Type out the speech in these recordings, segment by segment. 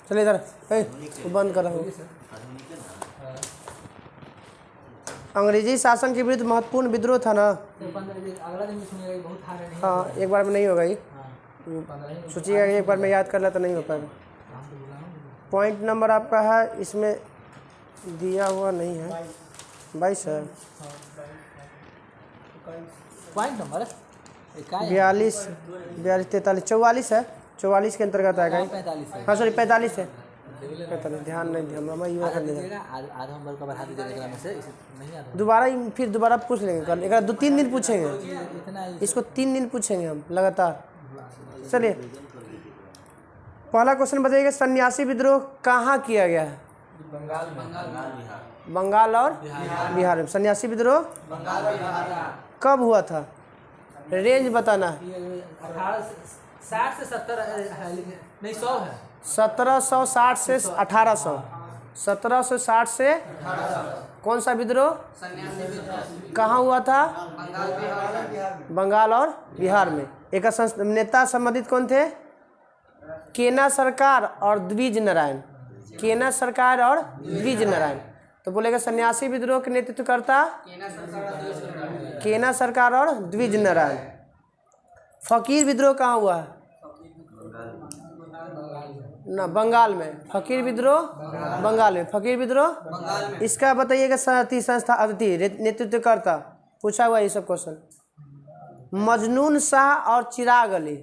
चलिए इधर, बंद करो। अंग्रेजी शासन के विरुद्ध महत्वपूर्ण विद्रोह था ना। हाँ, एक बार में नहीं होगा ये, सोचिएगा एक बार में याद कर ले तो नहीं हो पाएगा। पॉइंट नंबर आपका है, इसमें दिया हुआ नहीं है, 22 है। पॉइंट नंबर 42, 43, 44 है, 44 के अंतर्गत आएगा। हाँ सॉरी 45 है, 45, ध्यान नहीं दिया मैं युवा कर लेगा। आधा नंबर का बढ़ा दीजिएगा में से, नहीं आता दोबारा पूछ लेंगे कल, एक 2-3 दिन पूछेंगे इसको, 3 दिन पूछेंगे हम लगातार। चलिए पहला क्वेश्चन बताइएगा, सन्यासी विद्रोह कहाँ किया गया है? बंगाल और बिहार में। सन्यासी विद्रोह कब हुआ था? रेंज बताना है। 60 से 70 नहीं 100 है। 1760 से 1800, 1760 से कौन सा विद्रोह कहाँ हुआ था? बंगाल और बिहार में। एक नेता संबंधित कौन थे? केना सरकार और द्विज नारायण। केना सरकार और द्विज नारायण। तो बोलेगा सन्यासी विद्रोह के नेतृत्वकर्ता केना सरकार और द्विज नारायण। फकीर विद्रोह कहाँ हुआ है? ना, बंगाल में। फकीर विद्रोह बंगाल में। फकीर विद्रोह इसका बताइएगा संस्था अतिथि नेतृत्वकर्ता, पूछा हुआ ये सब क्वेश्चन। मजनून शाह और चिराग अली।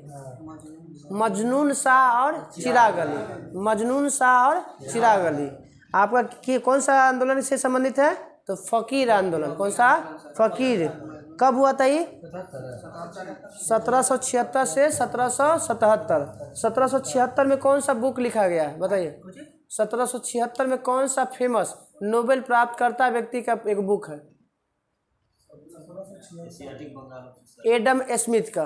मजनून शाह और चिराग अली। मजनून शाह और चिराग अली आपका कौन सा आंदोलन से संबंधित है? तो फकीर आंदोलन। कौन सा? फकीर। कब हुआ था ये? 1776 से 1777। 1776 में कौन सा बुक लिखा गया है बताइए? 1776 में कौन सा फेमस नोबेल प्राप्तकर्ता व्यक्ति का एक बुक है? एडम स्मिथ का।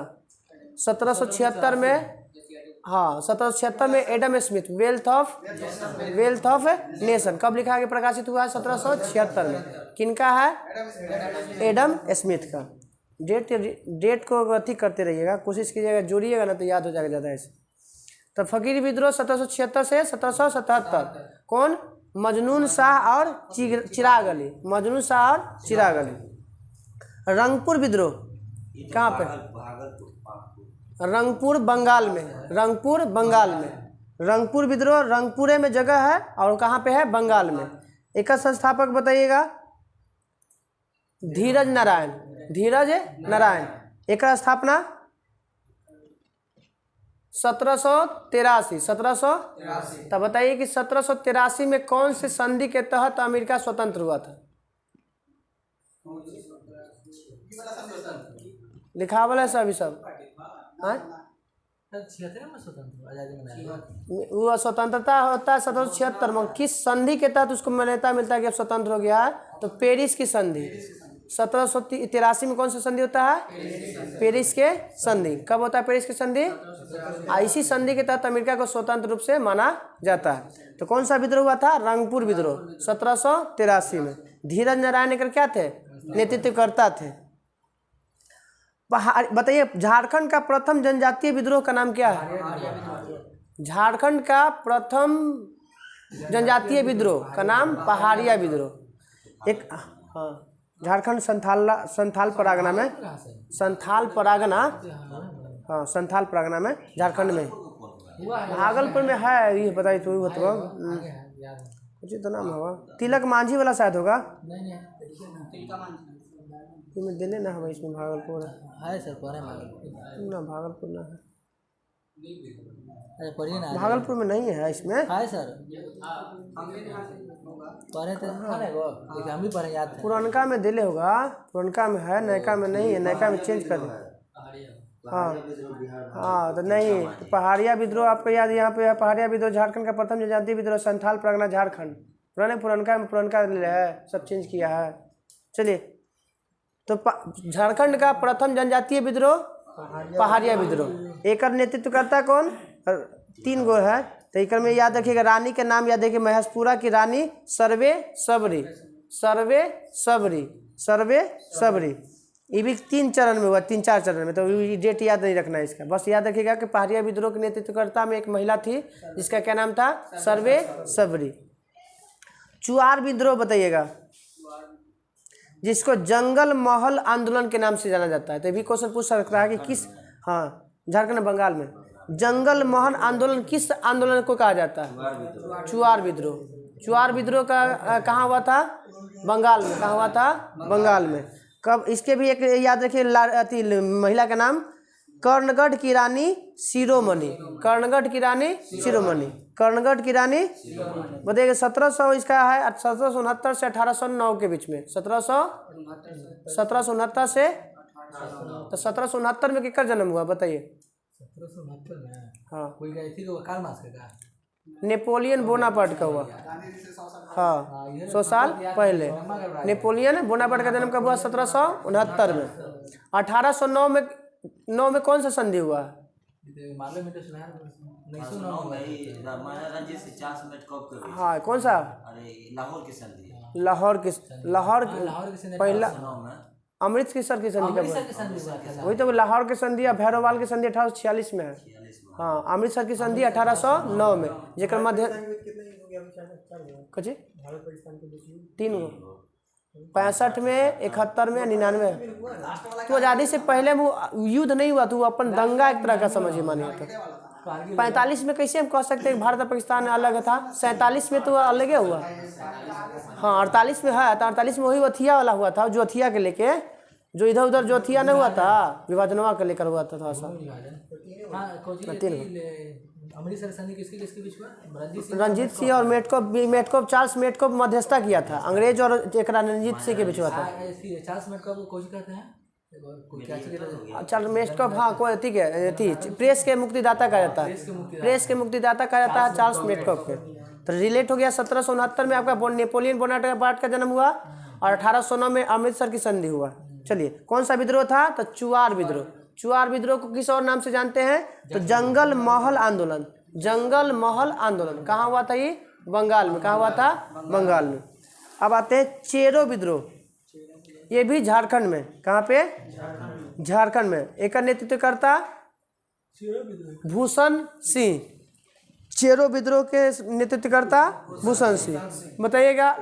1776 में, हाँ 1776 में Adam Smith, wealth of nation कब लिखा गया, प्रकाशित हुआ है? 1776 में। किनका है? एडम स्मिथ का। डेट को अति करते रहिएगा, कोशिश कीजिएगा, जोड़िएगा ना तो याद हो जाएगा ज़्यादा ऐसे। तो फकीर विद्रोह 1776 से 1777। कौन? मजनून शाह और चिराग अली। मजनून शाह और चिराग अली। रंगपुर विद्रोह कहाँ पे? रंगपुर बंगाल में। रंगपुर बंगाल में। रंगपुर विद्रोह रंगपुरे में जगह है और कहाँ पे है? बंगाल में। एक संस्थापक बताइएगा? धीरज नारायण। धीरज नारायण। एक स्थापना 1783। 1783। तब बताइए कि 1783 में कौन से संधि के तहत अमेरिका स्वतंत्र हुआ था? लिखा वाला सभी सब वो स्वतंत्रता होता है 1776 में। किस संधि के तहत उसको मान्यता मिलता है कि अब स्वतंत्र हो गया है? तो पेरिस की संधि। 1783 में कौन सा संधि होता है? पेरिस के संधि। कब होता है पेरिस की संधि? इसी संधि के तहत अमेरिका को स्वतंत्र रूप से माना जाता है। तो कौन सा विद्रोह हुआ था? रंगपुर विद्रोह 1783 में। धीरज नारायण क्या थे? नेतृत्वकर्ता थे। बताइए झारखंड का प्रथम जनजातीय विद्रोह का नाम क्या है? झारखंड का प्रथम जनजातीय विद्रोह का नाम पहाड़िया विद्रोह। एक हाँ, झारखंड संथाल परगना में। संथाल परगना, हाँ संथाल परगना में, झारखंड में। भागलपुर में है ये, बताइए तो कुछ तो नाम होगा, तिलक मांझी वाला शायद होगा। इसमें दिल्ली ना है, इसमें भागलपुर है सर। ना भागलपुर ना है, पढ़िए ना। भागलपुर में नहीं है इसमें। है सर, पढ़े तो हम भी पढ़े, याद है। पुरनका में दिले होगा, पुरनका में है, नयका में नहीं है, नयका में चेंज कर दे। हाँ हाँ, तो नहीं तो पहाड़िया विद्रोह आपको याद, यहाँ पे है पहाड़िया विद्रोह झारखंड का प्रथम जनजातीय विद्रोह, संथाल परगना झारखंड। पुराने पुरनका में पुरनका है, सब चेंज किया है। चलिए, तो झारखंड का प्रथम जनजातीय विद्रोह पहाड़िया विद्रोह। एक नेतृत्वकर्ता कौन? 3 गो है, तो एक में याद रखिएगा, रानी के नाम याद रखिए। महेशपुरा की रानी सर्वे सबरी। सर्वे सबरी। सर्वे सबरी ये भी 3 चरण में हुआ, 3-4 चरण में, तो ये डेट याद नहीं रखना है इसका, बस याद रखिएगा कि पहाड़िया विद्रोह के नेतृत्वकर्ता में एक महिला थी जिसका क्या नाम था, सर्वे सबरी। चुआर विद्रोह बताइएगा, जिसको जंगल महल आंदोलन के नाम से जाना जाता है। तो ये भी क्वेश्चन पूछ सकता है कि किस, हाँ झारखंड बंगाल में जंगल महल आंदोलन किस आंदोलन को कहा जाता है, चुआर विद्रोह। चुआर विद्रोह का कहाँ हुआ था, बंगाल में। कहाँ हुआ था, बंगाल में। कब, इसके भी एक याद रखिए महिला का नाम कर्णगढ़ की रानी शिरोमणि, कर्णगढ़ की रानी शिरोमणि, कर्णगढ़ की रानी बताइएगा। 1700 इसका है, 1769 से 1809 के बीच में, 1769 से, तो 1769 में किसका जन्म हुआ बताइए। 1769 में हाँ, कोई गई थी तो कार्ल मार्क्स का, नेपोलियन बोनापार्ट का हुआ। हाँ, 100 साल पहले नेपोलियन बोनापार्ट का जन्म कब हुआ, 1769 में। 1809 में, 9 में कौन सा संधि हुआ, हाँ कौन सा, लाहौर की, लाहौर पहला अमृतसर की संधि कब हुआ, वही तो लाहौर की संधि या भैरववाल की संधि 1846 में है। हाँ, अमृतसर की संधि 1809 में, जेकर मध्य कची 3 हुआ, 65 में, 71 में, 99 तो आज़ादी से पहले वो युद्ध नहीं हुआ, तो वो अपन दंगा एक तरह का समझिए मानिए। तो 45 में कैसे हम कह सकते हैं भारत और पाकिस्तान अलग था, 47 में तो अलग ही हुआ। हाँ 48 में है, तो 48 में वही वथिया वाला हुआ था, जो अथिया के लेके, जो इधर उधर जो अथिया नहीं हुआ था, विभाजनवा के लेकर हुआ था थोड़ा सा। अमृतसर संधि किसके किसके बीच हुआ, रंजीत सिंह और मेटकोप, चार्ल्स मेटकोप मध्यस्थता किया था, अंग्रेज और एक रंजीत सिंह के बीच हुआ था। चार्ल्स मेटकोप को कहते हैं, चार्ल्स मेटकोप, हाँ कोई ठीक है, थी प्रेस के मुक्तिदाता कहा जाता है, प्रेस के मुक्तिदाता कहा जाता है चार्ल्स मेटकोप के। तो रिलेट हो गया। 1769 में आपका नेपोलियन बोनापार्ट का जन्म हुआ और 1809 में अमृतसर की संधि हुआ। चलिए, कौन सा विद्रोह था, तो चुआर विद्रोह। चुआर विद्रोह को किस और नाम से जानते हैं, तो जंगल महल आंदोलन। जंगल महल आंदोलन कहाँ हुआ था, ये बंगाल में। कहाँ हुआ था, बंगाल में। अब आते हैं चेरो विद्रोह, ये भी झारखंड में। कहाँ पे, झारखंड में। एक नेतृत्वकर्ता भूषण सिंह, चेरो विद्रोह के नेतृत्वकर्ता भूषण सिंह। बताइएगा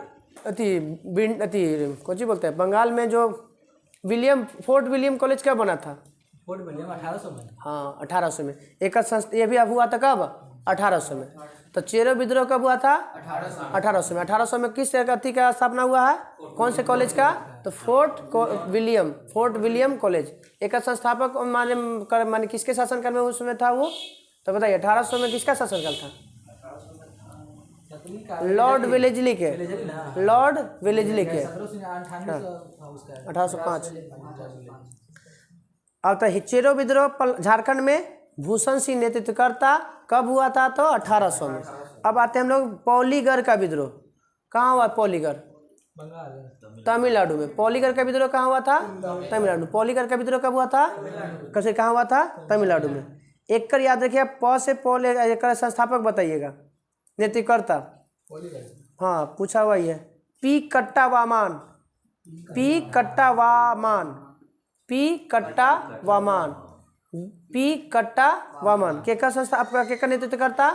कौन सी बोलते हैं, बंगाल में जो फोर्ट विलियम कॉलेज कब बना था, फोर्ट विलियम 1800 में। हाँ 1800 में। एक ये भी हुआ था कब, 1800 में। तो चेरो विद्रोह कब हुआ था, 1800 में। 1800 में किस अथी का स्थापना हुआ है, कौन से कॉलेज का, तो फोर्ट विलियम कॉलेज। एक संस्थापक माने किसके शासनकाल में उसमें था वो, तो बताइए 1800 में किसका शासनकाल था, लॉर्ड वेलेस्ली के, लॉर्ड वेलेस्ली के, 1805। अब तो चेरो विद्रोह झारखंड में भूषण सिंह नेतृत्वकर्ता कब हुआ था, तो 1800 में। अब आते हैं हम लोग पौलीगढ़ का विद्रोह। कहाँ हुआ पौलीगढ़, तमिलनाडु में। पौलीगढ़ का विद्रोह कहाँ हुआ था, तमिलनाडु। पौलीगढ़ का विद्रोह कब हुआ था, कैसे कहाँ हुआ था, तमिलनाडु में। एक कर याद रखिए, प से पौल, एक संस्थापक बताइएगा, नेतृत्वकर्ता। हाँ पूछा हुआ ही है। पी कट्टावामान, पी कट्टावामान, पी कट्टावामान, पी कट्टावामान के का संस्था आपका के का नेतृत्व करता,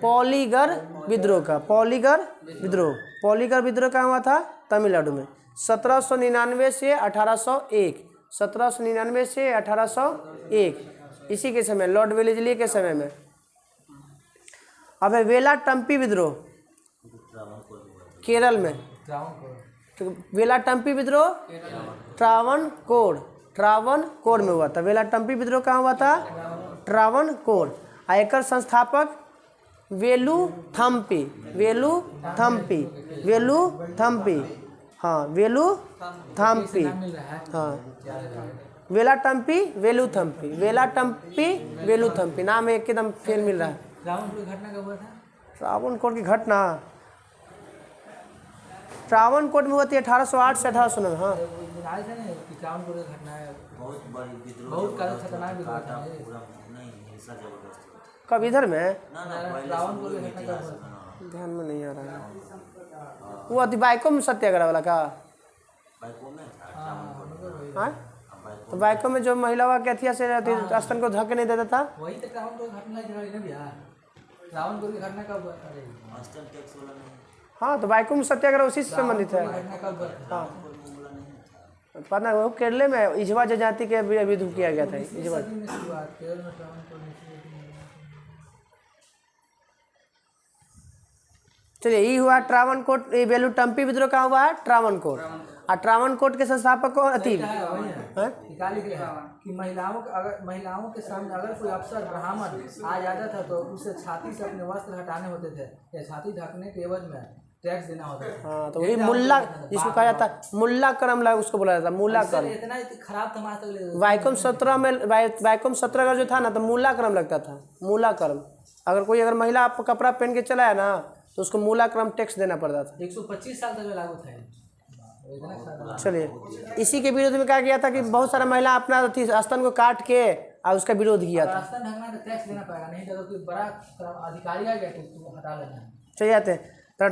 पौलीगढ़ विद्रोह का। पौलीगढ़ विद्रोह, पौलीगढ़ विद्रोह कहाँ हुआ था, तमिलनाडु में। 1799 से 1801, 1799 से 1801, इसी के समय, लॉर्ड वेलेस्ली के समय में। अब है वेलाटम्पी विद्रोह, केरल में। तो वेलाटम्पी विद्रोह ट्रावणकोर में हुआ था। वेलाटम्पी विद्रोह कहाँ हुआ था, ट्रावणकोर। आयकर संस्थापक वेलुथम्पी, हाँ वेलुथम्पी, हाँ वेलाटम्पी नाम एकदम फेल मिल रहा है। रावणकोर घटना कब हुआ था, ट्रावणकोर की घटना ट्रावणकोर में हुआ थी 1808 से 1809। हाँ ट्रावणकोर की घटना है, बहुत खतरनाक विद्रोह था। कब इधर में, ट्रावणकोर की घटना कब हुआ था, ध्यान में नहीं आ रहा है। वो अति बाइको में सत्याग्रह वाला का, हाँ तो वाइकोम में जो महिला कैथिया से स्तन को धक्के नहीं देता था, वही तो ट्रावनकोर घटना है भैया। ट्रावनकोर की घटना कब? अरे हाँ, तो वाइकोम सत्याग्रह उसी से संबंधित है। घटना कब? हाँ, पता वो केरले में इजवा जनजाति के विरुद्ध किया गया था। इजवा सदी में शुरुआत केरल में ट्रावनकोर में। चलिए, ये हुआ ट्रावनकोर। ये वेलुटम्पी विद्रोह कहाँ हुआ है? ट्रावनकोर। और ट्रावनकोर के संस्थापक कौन? अतीब। निकाली गया कि महिलाओं के सामने अगर कोई अफसर ब्राह्मण आ जाता था तो उसे छाती से अपने वस्त्र हटाने होते थे या छाती ढकने के एवज में टैक्स देना होता था। हाँ, तो वही मुल्ला जिसको कहा जाता है, मुल्ला करम लगा, उसको बोला जाता है मुल्ला करम। इतना खराब था हमारे तक। वाइकोम 17 में वाइकोम 17 का जो था ना, तो मुल्ला करम लगता था। मुल्ला करम, अगर महिला आप कपड़ा पहन के चलाया ना तो उसको मुल्ला करम टैक्स देना पड़ता था। 125 साल तक लागू था। चलिए, इसी के विरोध में कहा गया था कि बहुत सारा महिला अपना स्तन को काट के और उसका विरोध किया था। स्तन ढकना तो टैक्स देना पड़ेगा, नहीं तो कोई बड़ा अधिकारी आ गया तो उसको हटा लेना। चलिए आते हैं तो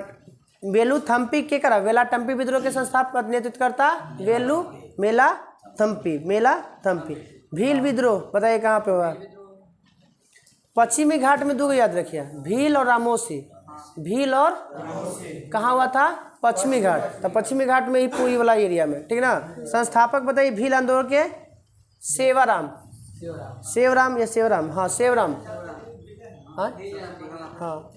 वेलुथम्पी के करा वेलाटम्पी विद्रोह के संस्थापक नेतृत्वकर्ता मेलाथम्पी। भील विद्रोह बताइए कहाँ पे हुआ? पश्चिमी घाट में दो याद रखिए, भील और रामोसी। भील और कहाँ हुआ था? पश्चिमी घाट। तो पश्चिमी घाट में ही पूरी वाला एरिया में, ठीक ना। संस्थापक बताइए भील आंदोलन के? सेवाराम या सेवराम? हाँ, सेवराम। हाँ हाँ,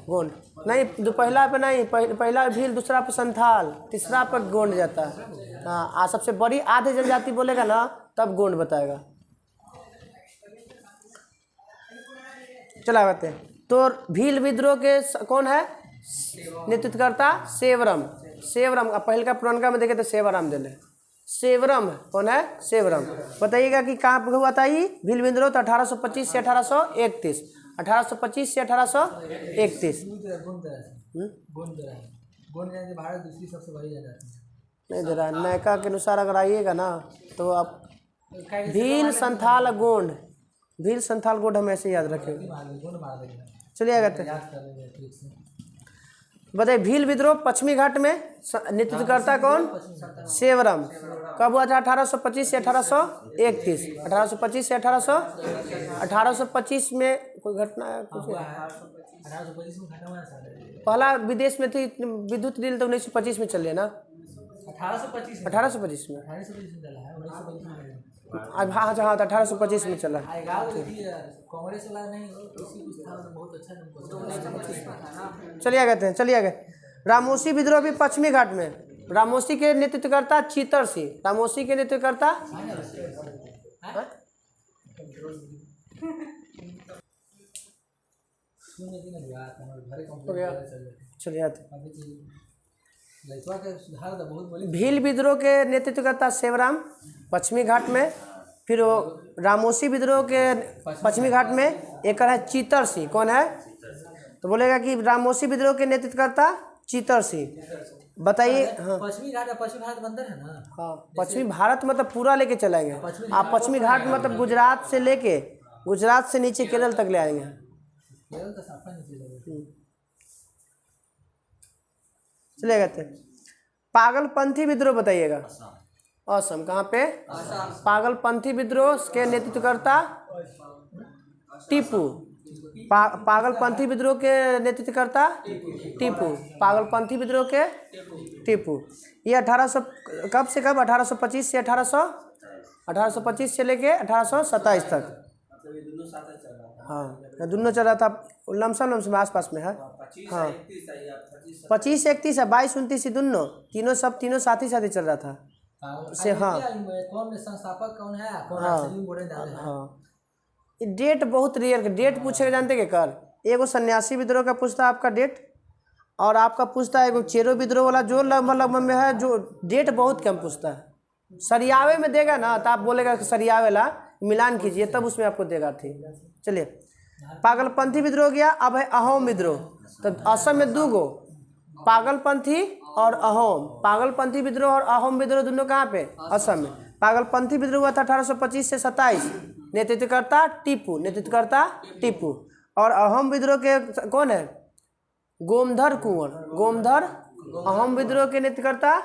गोंड नहीं, जो पहला पे नहीं, पहला भील, दूसरा पे संथाल, तीसरा पे गोंड जाता है। हाँ, सबसे बड़ी आधे जनजाति बोलेगा ना तब गोंड बताएगा। चला बात है। तो भील विद्रोह के कौन है नेतृत्वकर्ता? सेवरम। पहले का पुरानका में देखे तो सेवाराम दिले। सेवरम कौन है? सेवरम। बताइएगा कि कहाँ पर हुआ था ये भील विद्रोह? तो 1825 से 1831। 1825 से 1831। भारत दूसरी सबसे बड़ी जनजाति नहीं दे रहा है। नैका के अनुसार अगर आइएगा ना तो आप भील, संथाल, गोंड, भील, संथाल, गोंड हम ऐसे याद रखेंगे। चलिए आगे बताइए, भील विद्रोह पश्चिमी घाट में नेतृत्वकर्ता कौन? सेवरम। कब हुआ था? 1825 से 1831। 1825 से 1825 में कोई घटना है कुछ? 1825 में घटना हुआ। पहला विदेश में थी विद्युत रील तो 1925 में चल ना। 1825 में अब हाँ 1825 में चला। कांग्रेस वाला नहीं, बहुत अच्छा। चलिए आगे। रामोसी विद्रोह भी पश्चिमी घाट में। रामोसी के नेतृत्वकर्ता चीतर सिंह। रामोसी के नेतृत्वकर्ता चलिए भील विद्रोह के नेतृत्वकर्ता सेवराम पश्चिमी घाट में। फिर वो रामोसी विद्रोह के पश्चिमी घाट में एक है चीतर सिंह। कौन है? तो बोलेगा कि रामोसी विद्रोह के नेतृत्वकर्ता चीतर सिंह। बताइए। हाँ, पश्चिमी घाट बंदर है ना। हाँ, पश्चिमी भारत मतलब पूरा लेके चलाएंगे आप। पश्चिमी घाट मतलब गुजरात से लेके गुजरात से नीचे केरल तक ले आएंगे। चलिए कहते हैं पागलपंथी विद्रोह बताइएगा। असम। कहाँ पे? पागलपंथी विद्रोह के नेतृत्वकर्ता टीपू। पागलपंथी विद्रोह के नेतृत्वकर्ता टीपू। पागलपंथी विद्रोह के टीपू। ये 1800 कब से कब? 1825 से 1825 से लेके 1827 तक। हाँ, दोनों चल रहा था, लमसम आसपास में है। हाँ, 25 से 31 है, 22 29 दोनों तीनों साथ ही चल रहा था से। हाँ कौन संस्थापक कौन है? हाँ, डेट बहुत रेयर। डेट पूछेगा जानते के कर? एगो सन्यासी विद्रोह का पूछता है आपका डेट, और आपका पूछता है एगो चेरो विद्रोह वाला जो लगभग में है, जो डेट बहुत कम पूछता है। सरियावे में देगा ना तो आप बोलेगा कि सरियावे ला मिलान कीजिए, तब उसमें आपको देगा। ठीक, चलिए पागलपंथी विद्रोह गया। अब है अहोम विद्रोह। तो असम में दो गो, पागलपंथी और अहोम। पागलपंथी विद्रोह और अहोम विद्रोह दोनों कहाँ पे? असम में। पागलपंथी विद्रोह हुआ था 1825 से 27। नेतृत्वकर्ता टीपू। और अहोम विद्रोह के कौन है? गोमधर अहोम विद्रोह के नेतृत्वकर्ता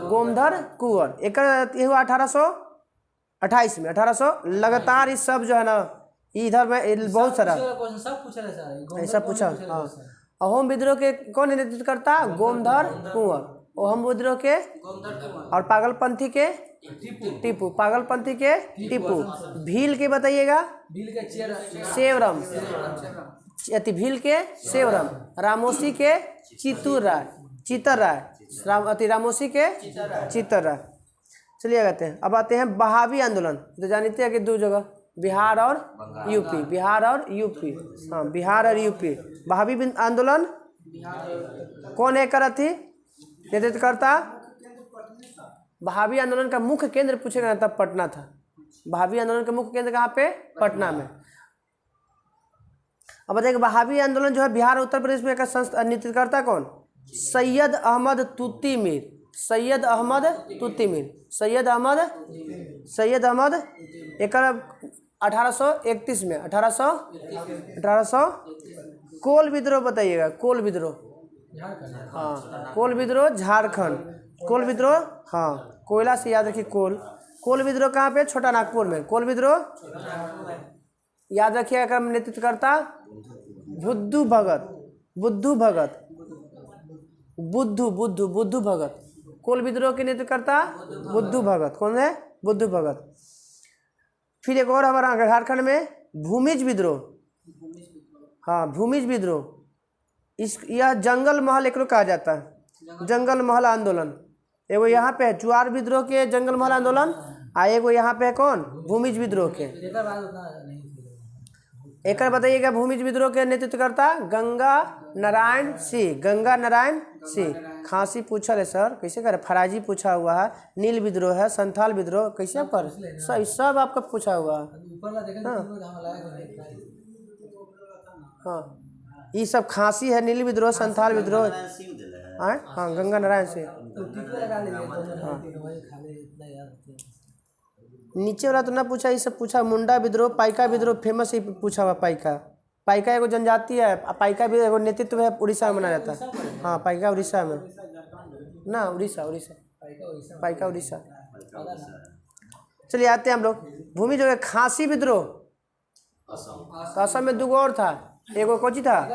गोमधर कुंवर। एक ये हुआ 1828 में। 1800 लगातार इस सब जो है ना इधर में बहुत सारा सब पूछा है सर, ऐसा पूछा। हाँ, अहोम विद्रोह के कौन नेतृत्वकर्ता गोमधर कुंवर। अहोम विद्रोह के और पागलपंथी के टीपू। पागलपंथी के टीपू। भील के बताइएगा बिल के चेयर सेवरम। भील के सेवरम। रामोसी के चित्तूर राय, चित्तर राय। रामोसी के चित्तर राय। चलिए आते हैं। अब आते हैं बहावी आंदोलन। तो जानते हैं कि दो जगह बिहार और यूपी, बिहार और यूपी। हाँ, बिहार और यूपी। बहावी आंदोलन कौन है करा थी नेतृत्वकर्ता? बहावी आंदोलन का मुख्य केंद्र पूछेगा ना तब पटना था। बहावी आंदोलन का मुख्य केंद्र कहाँ पे? पटना में। अब बताइए बहावी आंदोलन जो है बिहार और उत्तर प्रदेश में का नेतृत्वकर्ता कौन? सैयद अहमद तूती मीर। सैयद अहमद तूती मीर। सैयद अहमद एक 1831 में। 1800 कोल विद्रोह बताइएगा। कोल विद्रोह, हाँ, कोल विद्रोह झारखंड। कोल विद्रोह, हाँ, कोयला से याद रखिए कोल। कोल विद्रोह कहाँ पे? छोटा नागपुर में। कोल विद्रोह याद रखिएगा। नेतृत्वकर्ता बुद्धू भगत। बुद्धू भगत। बुद्धू भगत। कोल विद्रोह के नेतृत्वकर्ता बुद्धू भगत। कौन है? बुद्धू भगत। फिर एक और हमारा झारखंड में भूमिज विद्रोह। हाँ, भूमिज विद्रोह। यह जंगल महल एक कहा जाता है। जंगल महल आंदोलन एगो यहाँ पे है। चुआर विद्रोह के जंगल महल आंदोलन। एगो यहाँ पे है कौन? भूमिज विद्रोह के। एक बताइएगा भूमिज विद्रोह के नेतृत्वकर्ता गंगा नारायण सिंह। गंगा नारायण सिंह। खांसी पूछा है सर, कैसे करे? फराजी पूछा हुआ है। नील विद्रोह है। संथाल विद्रोह कैसे पर सब आपका पूछा हुआ है। हाँ, ये सब खांसी है। नील विद्रोह, संथाल विद्रोह। हाँ, गंगा नारायण सिंह। हाँ, नीचे वाला तो ना पूछा, ये सब पूछा। मुंडा विद्रोह, पाइका विद्रोह फेमस ही पूछा हुआ। पाइका एगो जनजाति है। पाइका भी एगो नेतृत्व है, उड़ीसा में मनाया जाता है। हाँ, पाइका उड़ीसा में ना, उड़ीसा पाइका उड़ीसा। चलिए आते हैं हम लोग भूमि जो है खांसी विद्रोह। तो असम में दो और था। एगो कोची था?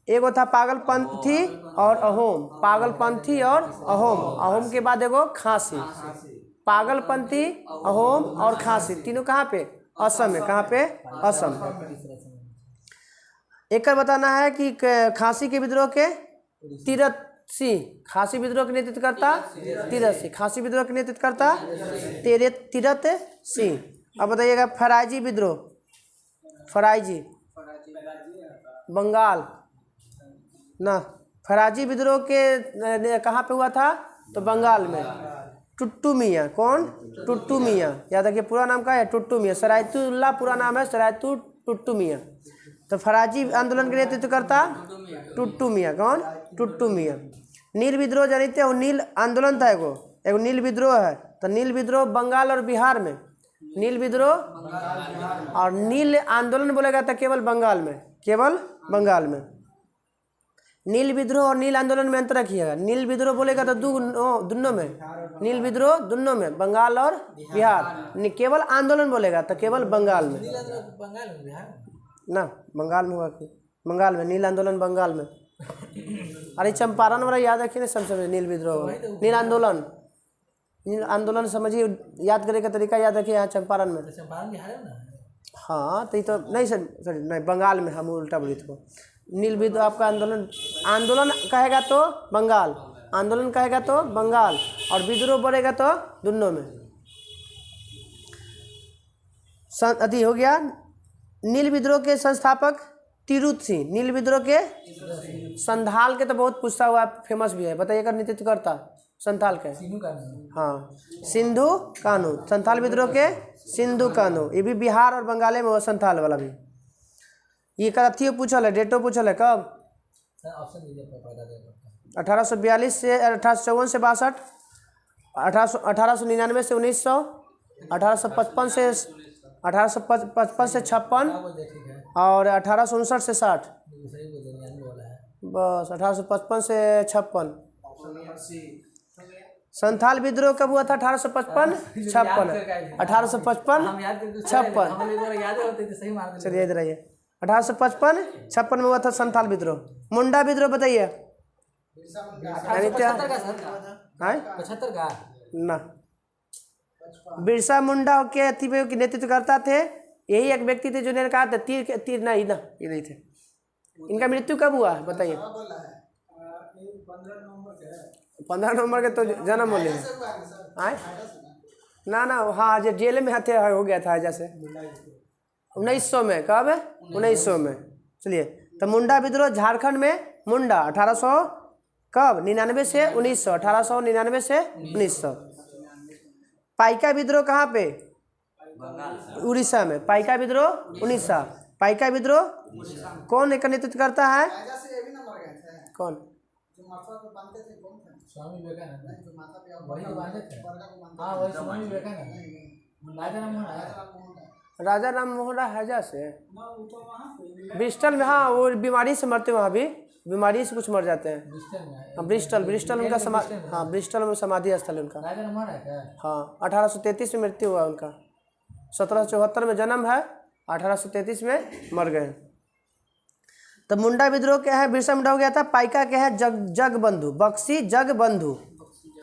एगो था पागलपंथी और अहोम। पागलपंथी और अहोम। अहोम के बाद एगो खांसी। पागलपंथी, अहोम और खांसी तीनों कहाँ पे? असम में। कहाँ पे? असम। एक बताना है कि खांसी के विद्रोह के तीरथ सिंह। खांसी विद्रोह के नेतृत्वकर्ता तीरथ सिंह। खांसी विद्रोह के नेतृत्वकर्ता तीरथ सिंह। अब बताइएगा फराजी विद्रोह। फराजी बंगाल ना। फराजी विद्रोह के कहाँ पे हुआ था? तो बंगाल में। टुट्टू मियाँ। कौन? टुट्टू मियाँ। याद रखिए पूरा नाम का है टुट्टू मियाँ। सरायतुल्ला पूरा नाम है सरायतु टुट्टू मियाँ। तो फराजी आंदोलन के नेतृत्वकर्ता टुट्टू मियाँ। कौन? टुट्टू मियाँ। नील विद्रोह जानते हो? नील आंदोलन था एगो नील विद्रोह है। तो नील विद्रोह बंगाल और बिहार में। नील विद्रोह और नील आंदोलन बोलेगा तो केवल बंगाल में। केवल बंगाल में। नील विद्रोह और नील आंदोलन में अंतर रखिएगा। नील विद्रोह बोलेगा तो दोनों में। नील विद्रोह दोनों में, बंगाल और बिहार। केवल आंदोलन बोलेगा तो केवल बंगाल में ना। बंगाल में हुआ कि बंगाल में नील आंदोलन बंगाल में। अरे चंपारण वाला याद रखिए ना। सब नील विद्रोह नील आंदोलन। नील आंदोलन समझिए, याद करने का तरीका याद रखिए। यहाँ चंपारण में। हाँ, तो ये तो नहीं सर, नहीं बंगाल में। हम उल्टा बोली थो। नील विद्रोह आपका आंदोलन कहेगा तो बंगाल। आंदोलन कहेगा तो बंगाल और विद्रोह बढ़ेगा तो दोनों में। अति हो गया। नील विद्रोह के संस्थापक तिरुत सिंह। नील विद्रोह के संथाल के तो बहुत पूछा हुआ, फेमस भी है। बताइएगा नेतृत्वकर्ता संथाल के। हाँ, सिंधु कान्हू। संथाल विद्रोह के सिंधु कान्हू। ये भी बिहार और बंगाल में हुआ संथाल वाला भी। ये कथियो पूछल है, डेटो पूछल है। कब? 1842 से 1854 से 62, 1899 से 1900, 1855 से 56 और 1859 से 60। बस 1855 से 56। संथाल विद्रोह कब हुआ था? 1855 56 1855 हम याद करके 56 हम लोग को याद होते थे, सही मार चलिए याद रहिए 1855 56 में हुआ था संथाल विद्रोह। मुंडा विद्रोह बताइए। 75 का सर, हैं 75 का ना, बिरसा मुंडा के अथी में के नेतृत्व करता थे। यही एक व्यक्ति थे जो ने कहा था तीर नहीं ना, ये नहीं थे। इनका मृत्यु कब हुआ बताइए? 15 नवंबर के तो जन्म हो लिया आए ना ना, हाँ जो जेल में हत्या हो गया था जैसे 1900 में। कब? 1900 में। चलिए, तो मुंडा विद्रोह झारखंड में मुंडा 1800 कब? 99 से 1900, 1899 से 1900। पाइका विद्रोह कहाँ पे? उड़ीसा में। पाइका विद्रोह उड़ीसा। पाइका विद्रोह कौन एक नेतृत्व करता है? कौन? स्वामी विवेकानंद, वही तो बांधे थे। हाँ वही स्वामी विवेकानंद। राजा राम मोहन राय हैजा से ब्रिस्टल में। हाँ वो बीमारी से मरते, वहाँ भी बीमारी से कुछ मर जाते हैं। हाँ ब्रिस्टल उनका समाधि, हाँ ब्रिस्टल में समाधि स्थल है उनका। हाँ 1833 में मृत्यु हुआ उनका। 1774 में जन्म है, 1833 में मर गए। तो मुंडा विद्रोह क्या है? बिरसा मुंडा हो गया था। पाइका क्या है? जग बंधु, बक्सी जग बंधु।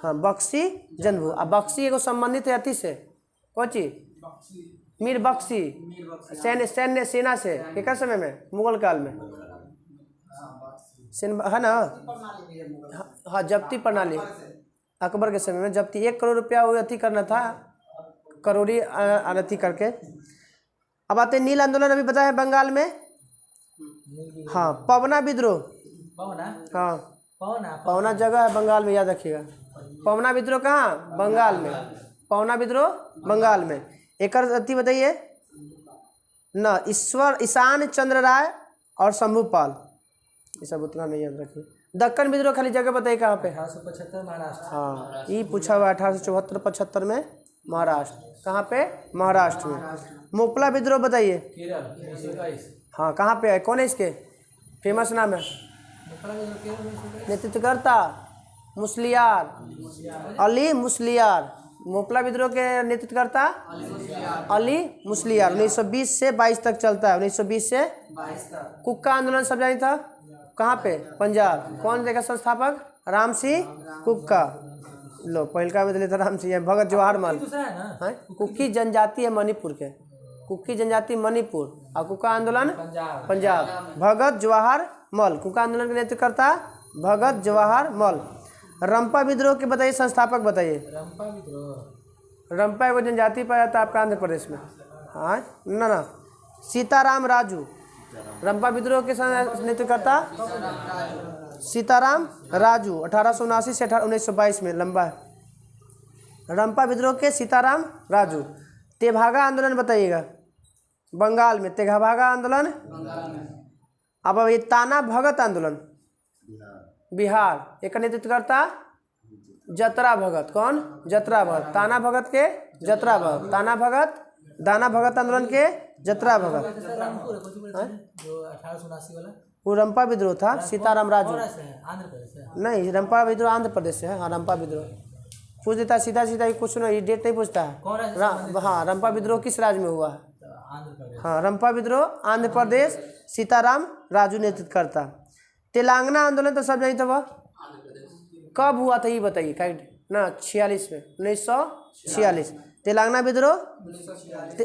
हाँ बक्सी जनभु। अब बक्सी एगो संबंधित है अथी से, कौन चीज? मीर बक्सी सैन्य सेना से केकर समय में? मुगल काल में है ना। हाँ जब्ती प्रणाली अकबर के समय में जब्ती 1 करोड़ रुपया वो अथी करना था, करोड़ी अनथी करके। अब आते नील आंदोलन, अभी बताया बंगाल में। हाँ पवना विद्रोह। हाँ पवना जगह है बंगाल में, याद रखिएगा। पवना विद्रोह कहाँ? बंगाल में। पवना विद्रोह बंगाल में। एक अथी बताइए ना, ईशान चंद्र राय और शंभूपाल, ये सब उतना नहीं याद रखिए। दक्कन विद्रोह खाली जगह बताइए कहाँ पे? 1875 महाराष्ट्र। हाँ ये पूछा हुआ 1874-75 में महाराष्ट्र। कहाँ पे? महाराष्ट्र में। मोपला विद्रोह बताइए। हाँ कहाँ पे है? कौन है इसके? फेमस नाम है। नेतृत्वकर्ता मुस्लियार, अली मुस्लियार। मोपला विद्रोह के नेतृत्वकर्ता अली मुस्लियार। 1920 से 22 तक चलता है। 1920 से 22 तक। कुक्का आंदोलन सब जानी था, कहाँ पे? पंजाब। कौन देखा संस्थापक? राम सिंह कुक्का। लो पहलका में था राम सिंह। भगत जवाहर मल। कुकी जनजाति है मणिपुर के, कुकी जनजाति मणिपुर। और कुक्का आंदोलन पंजाब। भगत जवाहर मल कुक्का आंदोलन के नेतृत्वकर्ता भगत जवाहर मल। रंपा विद्रोह के बताइए संस्थापक बताइए। रंपा एगो जनजाति पाया था आपका आंध्र प्रदेश में। हाँ ना सीताराम राजू। रंपा विद्रोह के नेतृत्वकर्ता सीताराम राजू। 1879 से 1922 में, लंबा है। रंपा विद्रोह के सीताराम राजू। तेभागा आंदोलन बताइएगा बंगाल में। तेभागा आंदोलन। अब ये ताना भगत आंदोलन बिहार। एक नेतृत्वकर्ता जतरा भगत। कौन? जतरा भगत। ताना भगत के जतरा भगत। ताना भगत दाना भगत आंदोलन के जतरा भगत। जो 1879 वाला वो रंपा विद्रोह था। सीताराम राजू आंध्र प्रदेश है। नहीं, रंपा विद्रोह आंध्र प्रदेश से है। हाँ रंपा विद्रोह पूछ देता है सीधा सीधा, कुछ ना ये डेट नहीं पूछता है। हाँ रंपा विद्रोह किस राज्य में हुआ है? आंध्र प्रदेश। हाँ रंपा विद्रोह आंध्र प्रदेश। सीताराम राजू नेतृत्व करता। तेलंगाना आंदोलन तो सब नहीं था, वह कब हुआ था ये बताइए ना? 46 में, 1946। तेलंगाना विद्रोह